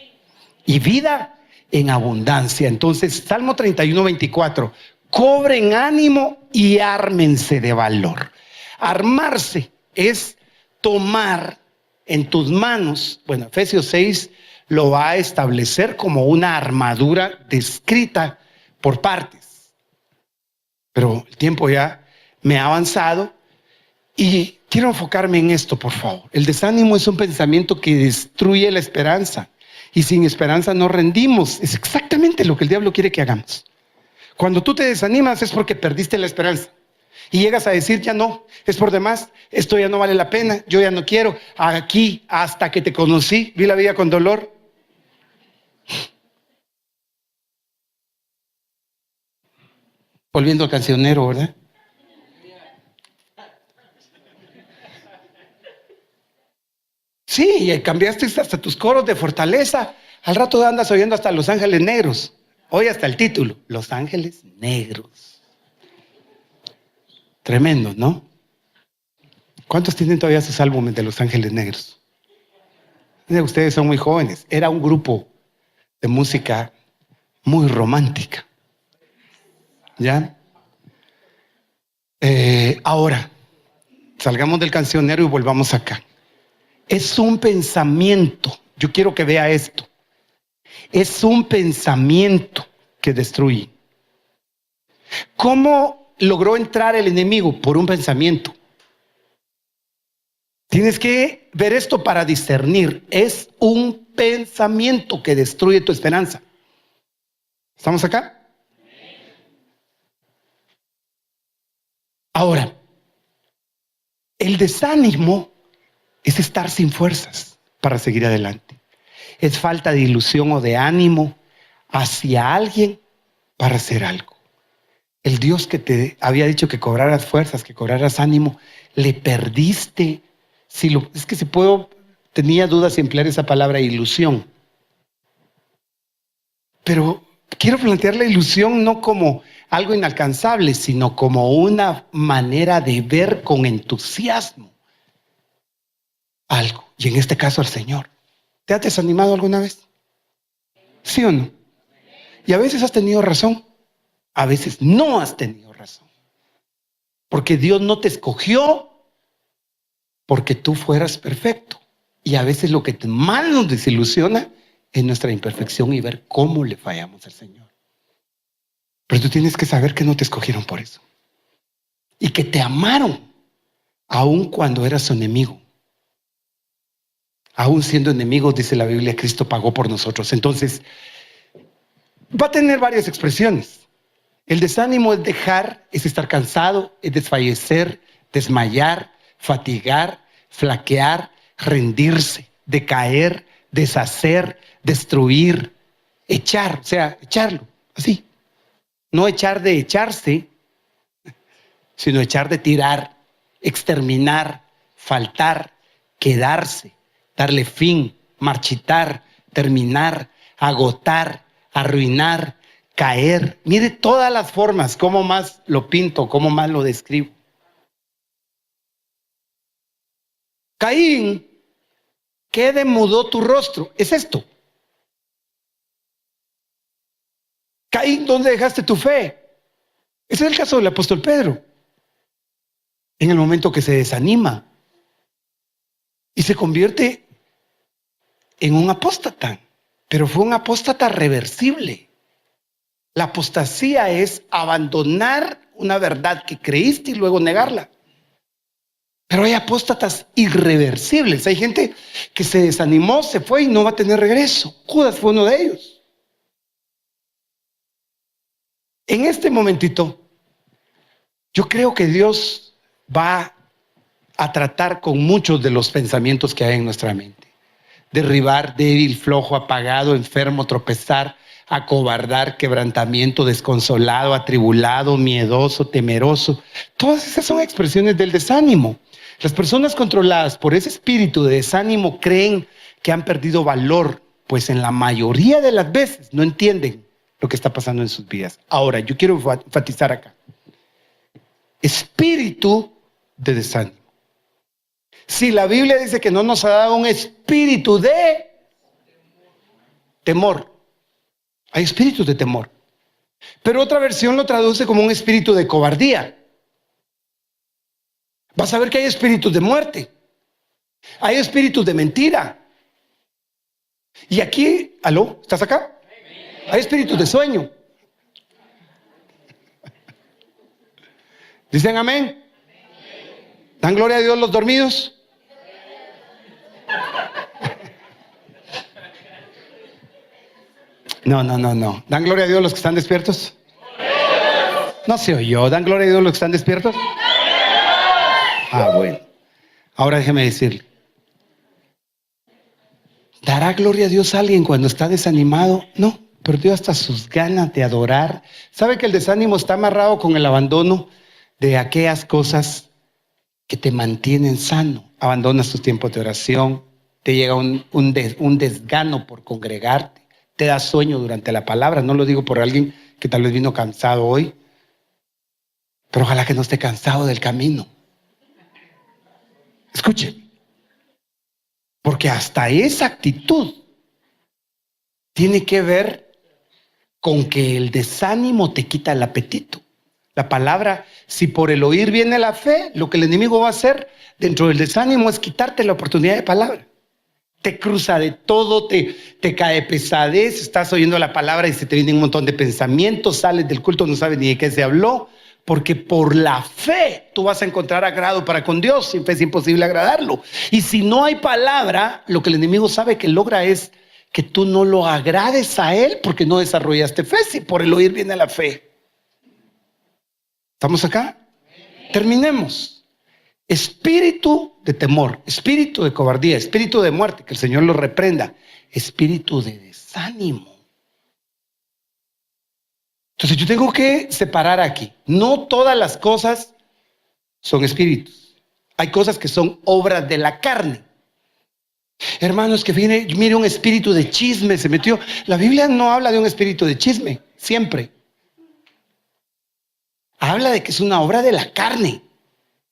Y vida en abundancia. Entonces, Salmo 31:24, cobren ánimo y ármense de valor. Armarse es tomar en tus manos, bueno, Efesios 6 lo va a establecer como una armadura descrita por partes. Pero el tiempo ya me ha avanzado y quiero enfocarme en esto, por favor. El desánimo es un pensamiento que destruye la esperanza y sin esperanza no rendimos. Es exactamente lo que el diablo quiere que hagamos. Cuando tú te desanimas es porque perdiste la esperanza. Y llegas a decir, ya no, es por demás, esto ya no vale la pena, yo ya no quiero. Aquí, hasta que te conocí, vi la vida con dolor. Volviendo al cancionero, ¿verdad? Sí, y cambiaste hasta tus coros de fortaleza. Al rato andas oyendo hasta Los Ángeles Negros. Hoy hasta el título, Los Ángeles Negros. Tremendo, ¿no? ¿Cuántos tienen todavía sus álbumes de Los Ángeles Negros? Ustedes son muy jóvenes. Era un grupo de música muy romántica. ¿Ya? Ahora, salgamos del cancionero y volvamos acá. Es un pensamiento. Yo quiero que vea esto. Es un pensamiento que destruye. ¿Cómo logró entrar el enemigo? Por un pensamiento. Tienes que ver esto para discernir. Es un pensamiento que destruye tu esperanza. ¿Estamos acá? Ahora, el desánimo es estar sin fuerzas para seguir adelante. Es falta de ilusión o de ánimo hacia alguien para hacer algo. El Dios que te había dicho que cobraras fuerzas, que cobraras ánimo, le perdiste. Tenía dudas si emplear esa palabra ilusión. Pero quiero plantear la ilusión no como algo inalcanzable, sino como una manera de ver con entusiasmo algo. Y en este caso al Señor. ¿Te has desanimado alguna vez? ¿Sí o no? Y a veces has tenido razón. A veces no has tenido razón. Porque Dios no te escogió porque tú fueras perfecto. Y a veces lo que más nos desilusiona es nuestra imperfección y ver cómo le fallamos al Señor. Pero tú tienes que saber que no te escogieron por eso. Y que te amaron aun cuando eras su enemigo. Aún siendo enemigos, dice la Biblia, Cristo pagó por nosotros. Entonces, va a tener varias expresiones. El desánimo es dejar, es estar cansado, es desfallecer, desmayar, fatigar, flaquear, rendirse, decaer, deshacer, destruir, echar, o sea, echarlo, así. No echar de echarse, sino echar de tirar, exterminar, faltar, quedarse, darle fin, marchitar, terminar, agotar, arruinar, caer. Mire todas las formas, cómo más lo pinto, cómo más lo describo. Caín, ¿qué demudó tu rostro? Es esto. Caín, ¿dónde dejaste tu fe? Ese es el caso del apóstol Pedro. En el momento que se desanima y se convierte en un apóstata, pero fue un apóstata reversible. La apostasía es abandonar una verdad que creíste y luego negarla. Pero hay apóstatas irreversibles. Hay gente que se desanimó, se fue y no va a tener regreso. Judas fue uno de ellos. En este momentito, yo creo que Dios va a tratar con muchos de los pensamientos que hay en nuestra mente. Derribar, débil, flojo, apagado, enfermo, tropezar, acobardar, quebrantamiento, desconsolado, atribulado, miedoso, temeroso. Todas esas son expresiones del desánimo. Las personas controladas por ese espíritu de desánimo creen que han perdido valor, pues en la mayoría de las veces no entienden lo que está pasando en sus vidas. Ahora, yo quiero enfatizar acá. Espíritu de desánimo. Si la Biblia dice que no nos ha dado un espíritu de temor, hay espíritus de temor. Pero otra versión lo traduce como un espíritu de cobardía. Vas a ver que hay espíritus de muerte, hay espíritus de mentira. Y aquí, ¿aló? ¿Estás acá? Hay espíritus de sueño. ¿Dicen amén? ¿Dan gloria a Dios los dormidos? No. ¿Dan gloria a Dios los que están despiertos? No se oyó. ¿Dan gloria a Dios los que están despiertos? Ah, bueno. Ahora déjeme decirle. ¿Dará gloria a Dios a alguien cuando está desanimado? No, perdió hasta sus ganas de adorar. ¿Sabe que el desánimo está amarrado con el abandono de aquellas cosas que te mantienen sano? Abandonas tus tiempos de oración, te llega un desgano por congregarte, te da sueño durante la palabra. No lo digo por alguien que tal vez vino cansado hoy, pero ojalá que no esté cansado del camino. Escuche, porque hasta esa actitud tiene que ver con que el desánimo te quita el apetito. La palabra, si por el oír viene la fe, lo que el enemigo va a hacer dentro del desánimo es quitarte la oportunidad de palabra. Te cruza de todo, te cae pesadez, estás oyendo la palabra y se te vienen un montón de pensamientos, sales del culto, no sabes ni de qué se habló, porque por la fe tú vas a encontrar agrado para con Dios. Sin fe es imposible agradarlo. Y si no hay palabra, lo que el enemigo sabe que logra es que tú no lo agrades a él porque no desarrollaste fe. Si por el oír viene la fe. ¿Estamos acá? Terminemos. Espíritu de temor, espíritu de cobardía, espíritu de muerte, que el Señor lo reprenda, espíritu de desánimo. Entonces yo tengo que separar aquí. No todas las cosas son espíritus. Hay cosas que son obras de la carne. Hermanos, que mire un espíritu de chisme se metió. La Biblia no habla de un espíritu de chisme, siempre. Habla de que es una obra de la carne.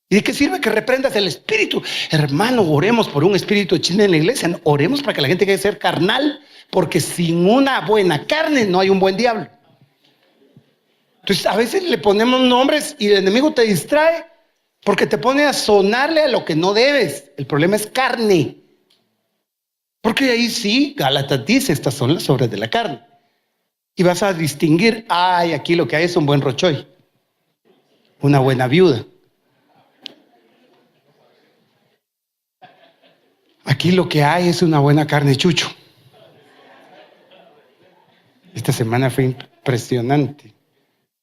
¿Y de qué sirve que reprendas el espíritu? Hermano, oremos por un espíritu de chisme en la iglesia. No, oremos para que la gente deje de ser carnal, porque sin una buena carne no hay un buen diablo. Entonces a veces le ponemos nombres y el enemigo te distrae porque te pone a sonarle a lo que no debes. El problema es carne. Porque ahí sí, Gálatas dice, estas son las obras de la carne. Y vas a distinguir, ay, aquí lo que hay es un buen rochoy, una buena viuda. Aquí lo que hay es una buena carne chucho. Esta semana fue impresionante.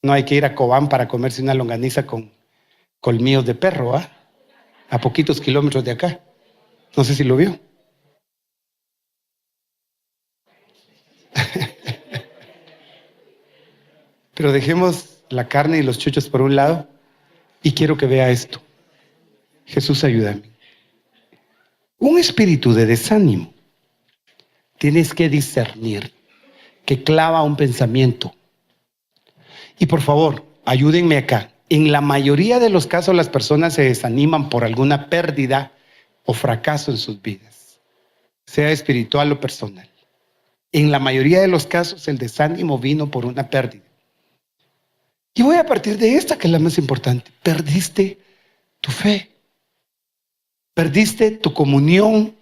No hay que ir a Cobán para comerse una longaniza con colmillos de perro, ¿ah? A poquitos kilómetros de acá. No sé si lo vio. Pero dejemos la carne y los chuchos por un lado y quiero que vea esto. Jesús, ayúdame. Un espíritu de desánimo tienes que discernir que clava un pensamiento. Y por favor, ayúdenme acá. En la mayoría de los casos las personas se desaniman por alguna pérdida o fracaso en sus vidas, sea espiritual o personal. En la mayoría de los casos el desánimo vino por una pérdida. Y voy a partir de esta, que es la más importante. Perdiste tu fe. Perdiste tu comunión.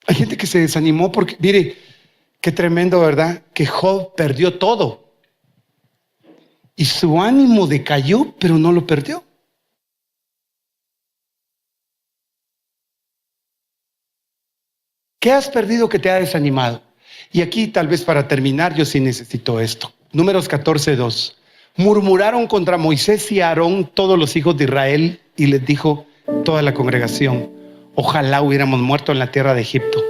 Hay gente que se desanimó porque, mire, qué tremendo, ¿verdad? Que Job perdió todo. Y su ánimo decayó, pero no lo perdió. ¿Qué has perdido que te ha desanimado? Y aquí, tal vez para terminar, yo sí necesito esto. Números 14:2. Murmuraron contra Moisés y Aarón todos los hijos de Israel y les dijo toda la congregación: ojalá hubiéramos muerto en la tierra de Egipto.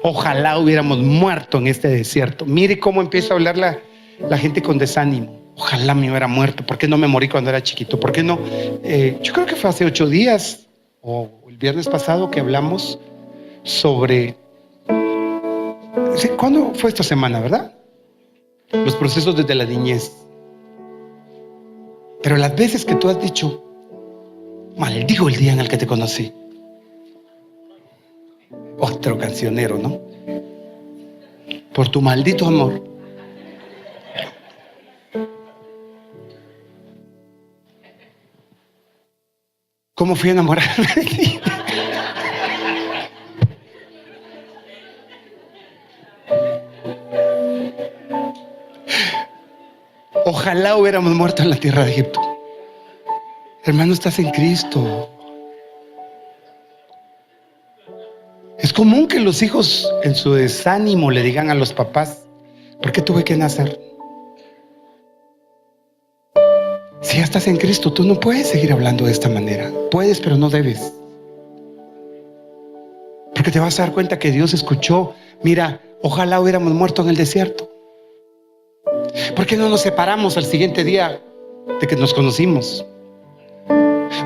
Ojalá hubiéramos muerto en este desierto. Mire cómo empieza a hablar la gente con desánimo. Ojalá me hubiera muerto. ¿Por qué no me morí cuando era chiquito? ¿Por qué no? Yo creo que fue hace 8 días o el viernes pasado que hablamos sobre... ¿Cuándo fue esta semana, verdad? Los procesos desde la niñez. Pero las veces que tú has dicho: maldigo el día en el que te conocí. Otro cancionero, ¿no? Por tu maldito amor. ¿Cómo fui a enamorarme de ti? Ojalá hubiéramos muerto en la tierra de Egipto. Hermano, estás en Cristo. Es común que los hijos en su desánimo le digan a los papás: ¿por qué tuve que nacer? Si ya estás en Cristo, tú no puedes seguir hablando de esta manera. Puedes, pero no debes. Porque te vas a dar cuenta que Dios escuchó: mira, ojalá hubiéramos muerto en el desierto. ¿Por qué no nos separamos al siguiente día de que nos conocimos?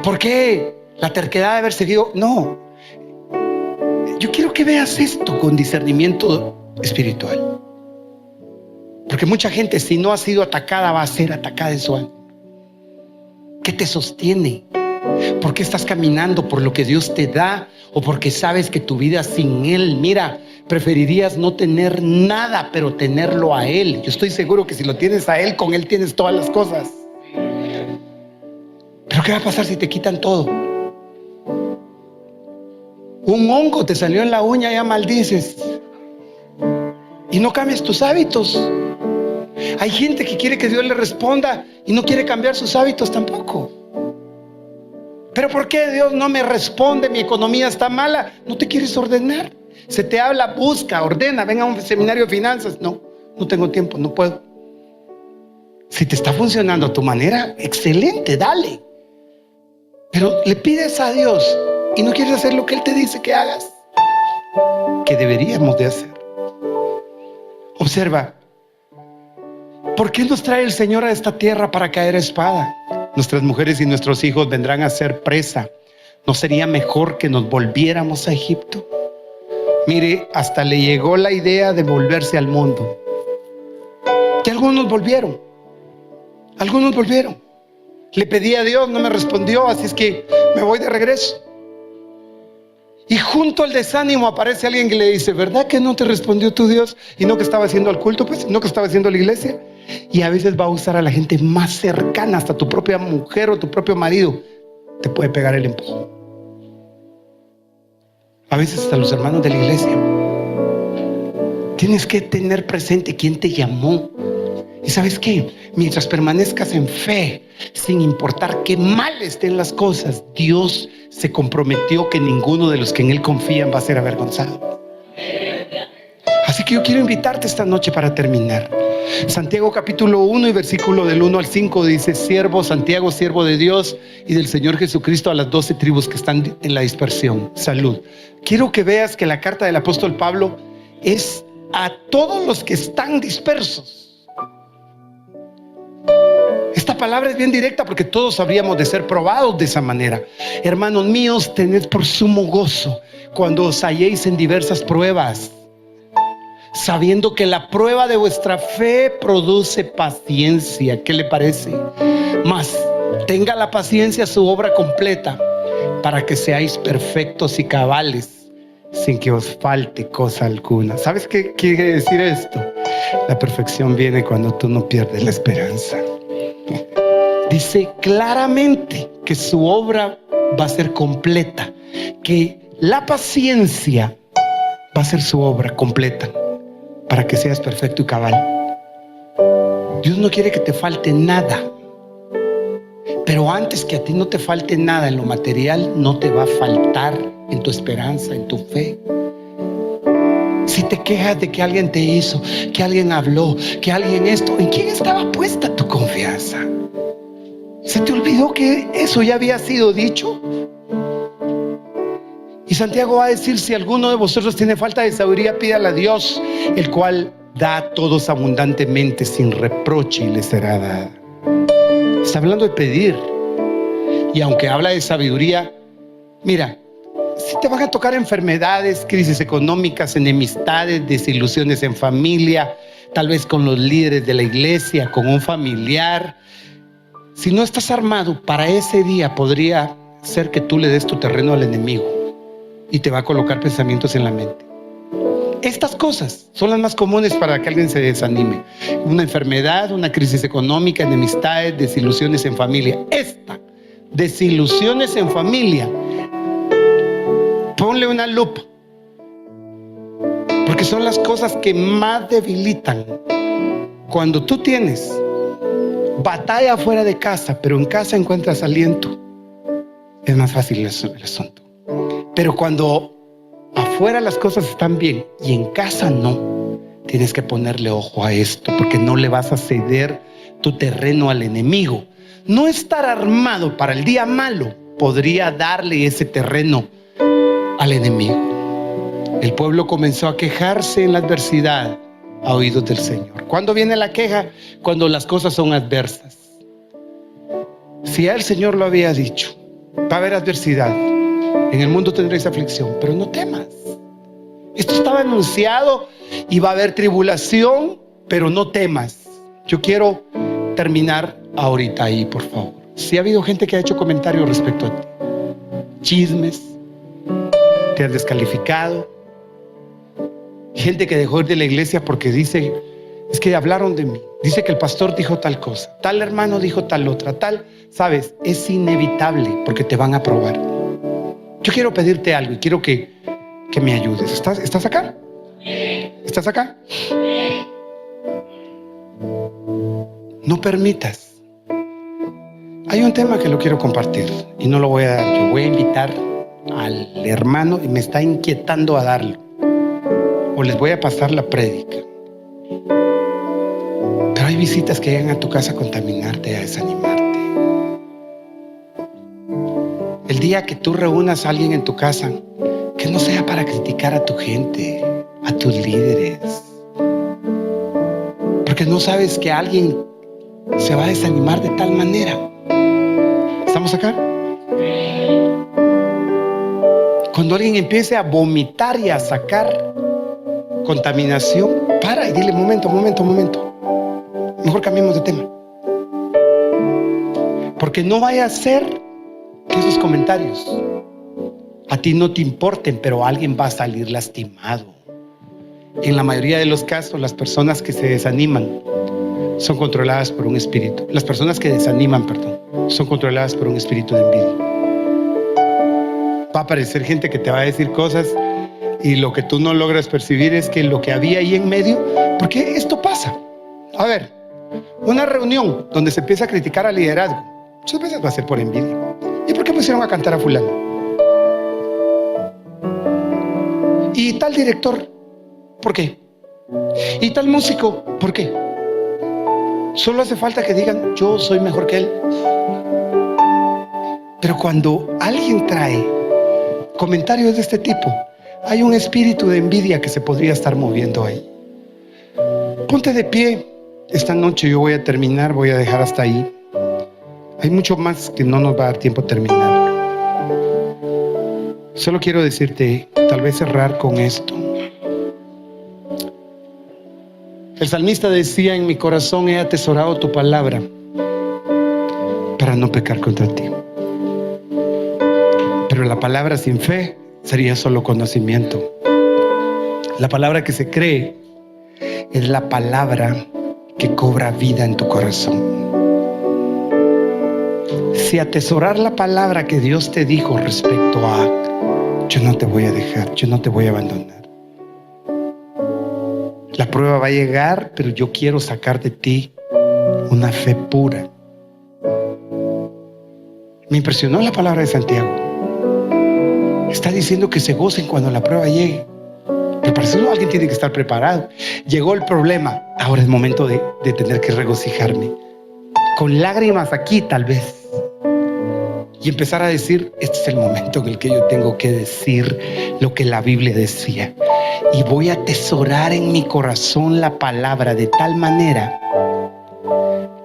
¿Por qué la terquedad de haber seguido? No. Yo quiero que veas esto con discernimiento espiritual. Porque mucha gente, si no ha sido atacada, va a ser atacada en su alma. ¿Qué te sostiene? ¿Por qué estás caminando? ¿Por lo que Dios te da? ¿O porque sabes que tu vida sin Él? Mira, preferirías no tener nada, pero tenerlo a Él. Yo estoy seguro que si lo tienes a Él, con Él tienes todas las cosas. ¿Pero qué va a pasar si te quitan todo? Un hongo te salió en la uña, ya maldices. Y no cambias tus hábitos. Hay gente que quiere que Dios le responda y no quiere cambiar sus hábitos tampoco. ¿Pero por qué Dios no me responde? Mi economía está mala. No te quieres ordenar. Se te habla, busca, ordena, ven a un seminario de finanzas. No tengo tiempo, no puedo. Si te está funcionando a tu manera, excelente, dale. Pero le pides a Dios y no quieres hacer lo que Él te dice que hagas, que deberíamos de hacer. Observa, ¿por qué nos trae el Señor a esta tierra para caer a espada? Nuestras mujeres y nuestros hijos vendrán a ser presa. ¿No sería mejor que nos volviéramos a Egipto? Mire, hasta le llegó la idea de volverse al mundo. Que algunos volvieron. Le pedí a Dios, no me respondió, así es que me voy de regreso. Y junto al desánimo aparece alguien que le dice: ¿verdad que no te respondió tu Dios? Y no que estaba haciendo al culto, pues, no que estaba haciendo la iglesia. Y a veces va a usar a la gente más cercana, hasta tu propia mujer o tu propio marido, te puede pegar el empujón. A veces hasta los hermanos de la iglesia. Tienes que tener presente quién te llamó. Y ¿sabes qué? Mientras permanezcas en fe, sin importar qué mal estén las cosas, Dios se comprometió que ninguno de los que en Él confían va a ser avergonzado. Así que yo quiero invitarte esta noche para terminar. Santiago capítulo 1 y versículo del 1 al 5 dice: siervo Santiago, siervo de Dios y del Señor Jesucristo, a las 12 tribus que están en la dispersión. Salud. Quiero que veas que la carta del apóstol Pablo es a todos los que están dispersos. Esta palabra es bien directa porque todos habríamos de ser probados de esa manera. Hermanos míos, tened por sumo gozo cuando os halléis en diversas pruebas, sabiendo que la prueba de vuestra fe produce paciencia. ¿Qué le parece? Mas tenga la paciencia su obra completa, para que seáis perfectos y cabales, sin que os falte cosa alguna. ¿Sabes qué quiere decir esto? La perfección viene cuando tú no pierdes la esperanza. Dice claramente que su obra va a ser completa, que la paciencia va a ser su obra completa, para que seas perfecto y cabal. Dios no quiere que te falte nada, pero antes que a ti no te falte nada en lo material, no te va a faltar en tu esperanza, en tu fe. Si te quejas de que alguien te hizo, que alguien habló, que alguien esto, ¿en quién estaba puesta tu confianza? ¿Se te olvidó que eso ya había sido dicho? Y Santiago va a decir: si alguno de vosotros tiene falta de sabiduría, pídala a Dios, el cual da a todos abundantemente sin reproche, y le será dada. Está hablando de pedir. Y aunque habla de sabiduría, mira, si te van a tocar enfermedades, crisis económicas, enemistades, desilusiones en familia, tal vez con los líderes de la iglesia, con un familiar. Si no estás armado para ese día, podría ser que tú le des tu terreno al enemigo y te va a colocar pensamientos en la mente. Estas cosas son las más comunes para que alguien se desanime. Una enfermedad, una crisis económica, enemistades, desilusiones en familia. Desilusiones en familia, ponle una lupa, porque son las cosas que más debilitan. Cuando tú tienes batalla fuera de casa, pero en casa encuentras aliento, es más fácil el asunto. Pero cuando afuera las cosas están bien y en casa no, tienes que ponerle ojo a esto, porque no le vas a ceder tu terreno al enemigo. No estar armado para el día malo podría darle ese terreno al enemigo. El pueblo comenzó a quejarse en la adversidad a oídos del Señor. ¿Cuándo viene la queja? Cuando las cosas son adversas. Si ya el Señor lo había dicho, va a haber adversidad, en el mundo tendréis aflicción, pero no temas. Esto estaba anunciado, y va a haber tribulación, pero no temas. Yo quiero terminar ahorita ahí, por favor. Si ha habido gente que ha hecho comentarios respecto a ti, chismes, te han descalificado, gente que dejó ir de la iglesia porque dice: es que hablaron de mí, dice que el pastor dijo tal cosa, tal hermano dijo tal otra, tal. Sabes, es inevitable, porque te van a probar. Yo quiero pedirte algo y quiero que me ayudes. ¿Estás acá? ¿Estás acá? No permitas. Hay un tema que lo quiero compartir y no lo voy a dar yo. Voy a invitar al hermano y me está inquietando a darlo. O les voy a pasar la prédica. Pero hay visitas que llegan a tu casa a contaminarte, a desanimarte. El día que tú reúnas a alguien en tu casa, que no sea para criticar a tu gente, a tus líderes, porque no sabes que alguien se va a desanimar de tal manera. ¿Estamos acá? Cuando alguien empiece a vomitar y a sacar contaminación, para y dile: momento, mejor cambiemos de tema, porque no vaya a ser que esos comentarios a ti no te importen, pero alguien va a salir lastimado. En la mayoría de los casos, las personas que se desaniman son controladas por un espíritu. Las personas que desaniman, son controladas por un espíritu de envidia. Va a aparecer gente que te va a decir cosas y lo que tú no logras percibir es que lo que había ahí en medio, porque esto pasa. A ver, una reunión donde se empieza a criticar al liderazgo, muchas veces va a ser por envidia. ¿Y por qué pusieron a cantar a fulano? ¿Y tal director? ¿Por qué? ¿Y tal músico? ¿Por qué? Solo hace falta que digan: yo soy mejor que él. Pero cuando alguien trae comentarios de este tipo, hay un espíritu de envidia que se podría estar moviendo ahí. Ponte de pie. Esta noche yo voy a terminar, voy a dejar hasta ahí. Hay mucho más que no nos va a dar tiempo a terminar. Solo quiero decirte, tal vez cerrar con esto. El salmista decía: en mi corazón he atesorado tu palabra para no pecar contra ti. Pero la palabra sin fe sería solo conocimiento. La palabra que se cree es la palabra que cobra vida en tu corazón. Si atesorar la palabra que Dios te dijo respecto a: yo no te voy a dejar, yo no te voy a abandonar. La prueba va a llegar, pero yo quiero sacar de ti una fe pura. Me impresionó la palabra de Santiago. Está diciendo que se gocen cuando la prueba llegue. Pero para eso alguien tiene que estar preparado. Llegó el problema, ahora es momento de tener que regocijarme. Con lágrimas aquí tal vez. Y empezar a decir: este es el momento en el que yo tengo que decir lo que la Biblia decía. Y voy a atesorar en mi corazón la palabra de tal manera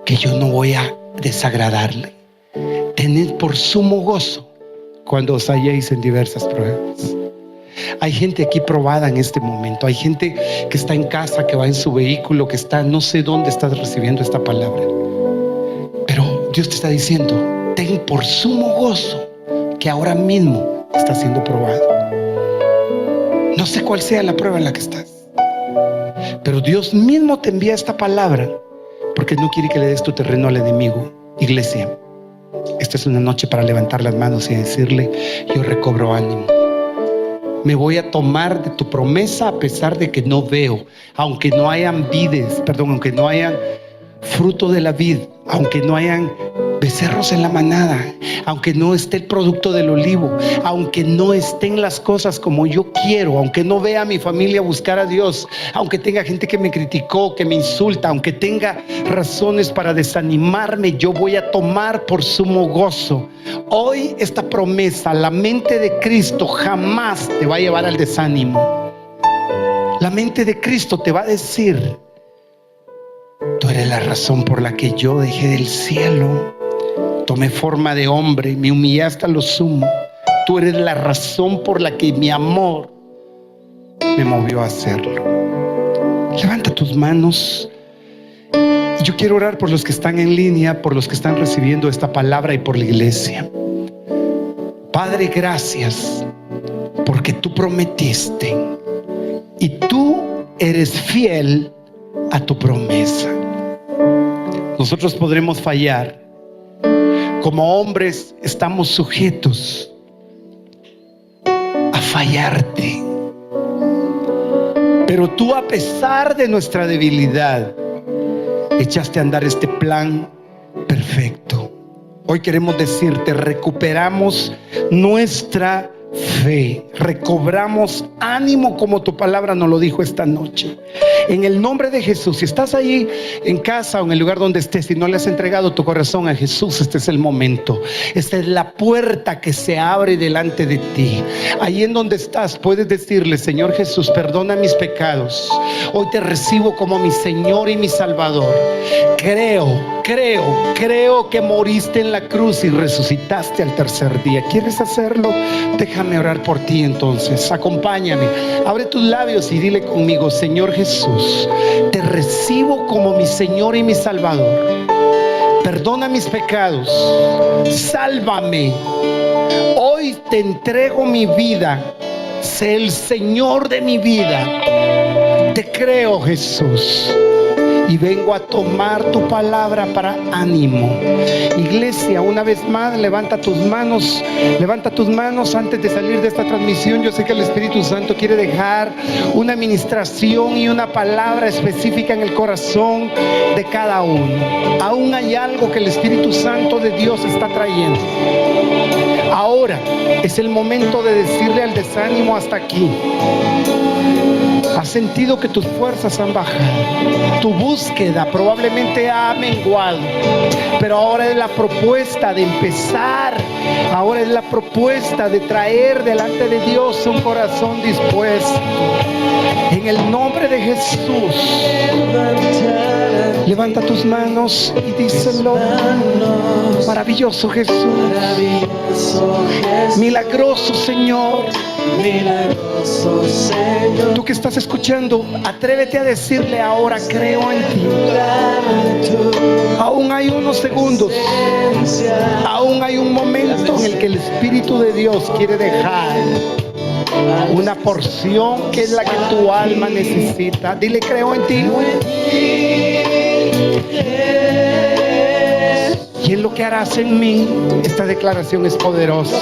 que yo no voy a desagradarle. Tened por sumo gozo cuando os halléis en diversas pruebas. Hay gente aquí probada en este momento. Hay gente que está en casa, que va en su vehículo, que está, no sé dónde estás recibiendo esta palabra. Pero Dios te está diciendo: ten por sumo gozo que ahora mismo está siendo probado. No sé cuál sea la prueba en la que estás, pero Dios mismo te envía esta palabra porque no quiere que le des tu terreno al enemigo. Iglesia, esta es una noche para levantar las manos y decirle: yo recobro ánimo. Me voy a tomar de tu promesa a pesar de que no veo, aunque no hayan vides, aunque no hayan fruto de la vid, aunque no hayan becerros en la manada, aunque no esté el producto del olivo, aunque no estén las cosas como yo quiero, aunque no vea a mi familia buscar a Dios, aunque tenga gente que me criticó, que me insulta, aunque tenga razones para desanimarme, yo voy a tomar por sumo gozo. Hoy esta promesa, la mente de Cristo jamás te va a llevar al desánimo. La mente de Cristo te va a decir: tú eres la razón por la que yo dejé del cielo, tomé forma de hombre, me humillé hasta lo sumo. Tú eres la razón por la que mi amor me movió a hacerlo. Levanta tus manos. Yo quiero orar por los que están en línea, por los que están recibiendo esta palabra y por la iglesia. Padre, gracias porque tú prometiste y tú eres fiel a tu promesa. Nosotros podremos fallar. Como hombres estamos sujetos a fallarte. Pero tú, a pesar de nuestra debilidad, echaste a andar este plan perfecto. Hoy queremos decirte: recuperamos nuestra fe, recobramos ánimo como tu palabra nos lo dijo esta noche. En el nombre de Jesús, si estás ahí en casa o en el lugar donde estés y no le has entregado tu corazón a Jesús, este es el momento. Esta es la puerta que se abre delante de ti. Ahí en donde estás puedes decirle: Señor Jesús, perdona mis pecados. Hoy te recibo como mi Señor y mi Salvador. Creo que moriste en la cruz y resucitaste al tercer día. ¿Quieres hacerlo? Déjame orar por ti entonces. Acompáñame. Abre tus labios y dile conmigo: Señor Jesús, te recibo como mi Señor y mi Salvador. Perdona mis pecados. Sálvame. Hoy te entrego mi vida. Sé el Señor de mi vida. Te creo, Jesús, y vengo a tomar tu palabra para ánimo. Iglesia, una vez más, levanta tus manos antes de salir de esta transmisión. Yo sé que el Espíritu Santo quiere dejar una administración y una palabra específica en el corazón de cada uno. Aún hay algo que el Espíritu Santo de Dios está trayendo. Ahora es el momento de decirle al desánimo: hasta aquí. Has sentido que tus fuerzas han bajado. Tu búsqueda probablemente ha menguado. Pero ahora es la propuesta de empezar. Ahora es la propuesta de traer delante de Dios un corazón dispuesto. En el nombre de Jesús, levanta tus manos y díselo. Maravilloso Jesús. Milagroso Señor. Tú que estás escuchando, atrévete a decirle ahora: creo en ti. Aún hay unos segundos, aún hay un momento en el que el Espíritu de Dios quiere dejar una porción que es la que tu alma necesita. Dile: creo en ti. Y en lo que harás en mí. Esta declaración es poderosa.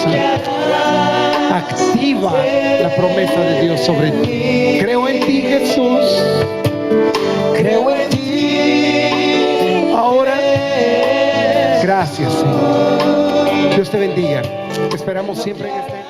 Activa la promesa de Dios sobre ti. Creo en ti, Jesús. Creo en ti. Ahora, gracias, Señor. Dios te bendiga. Te esperamos siempre en este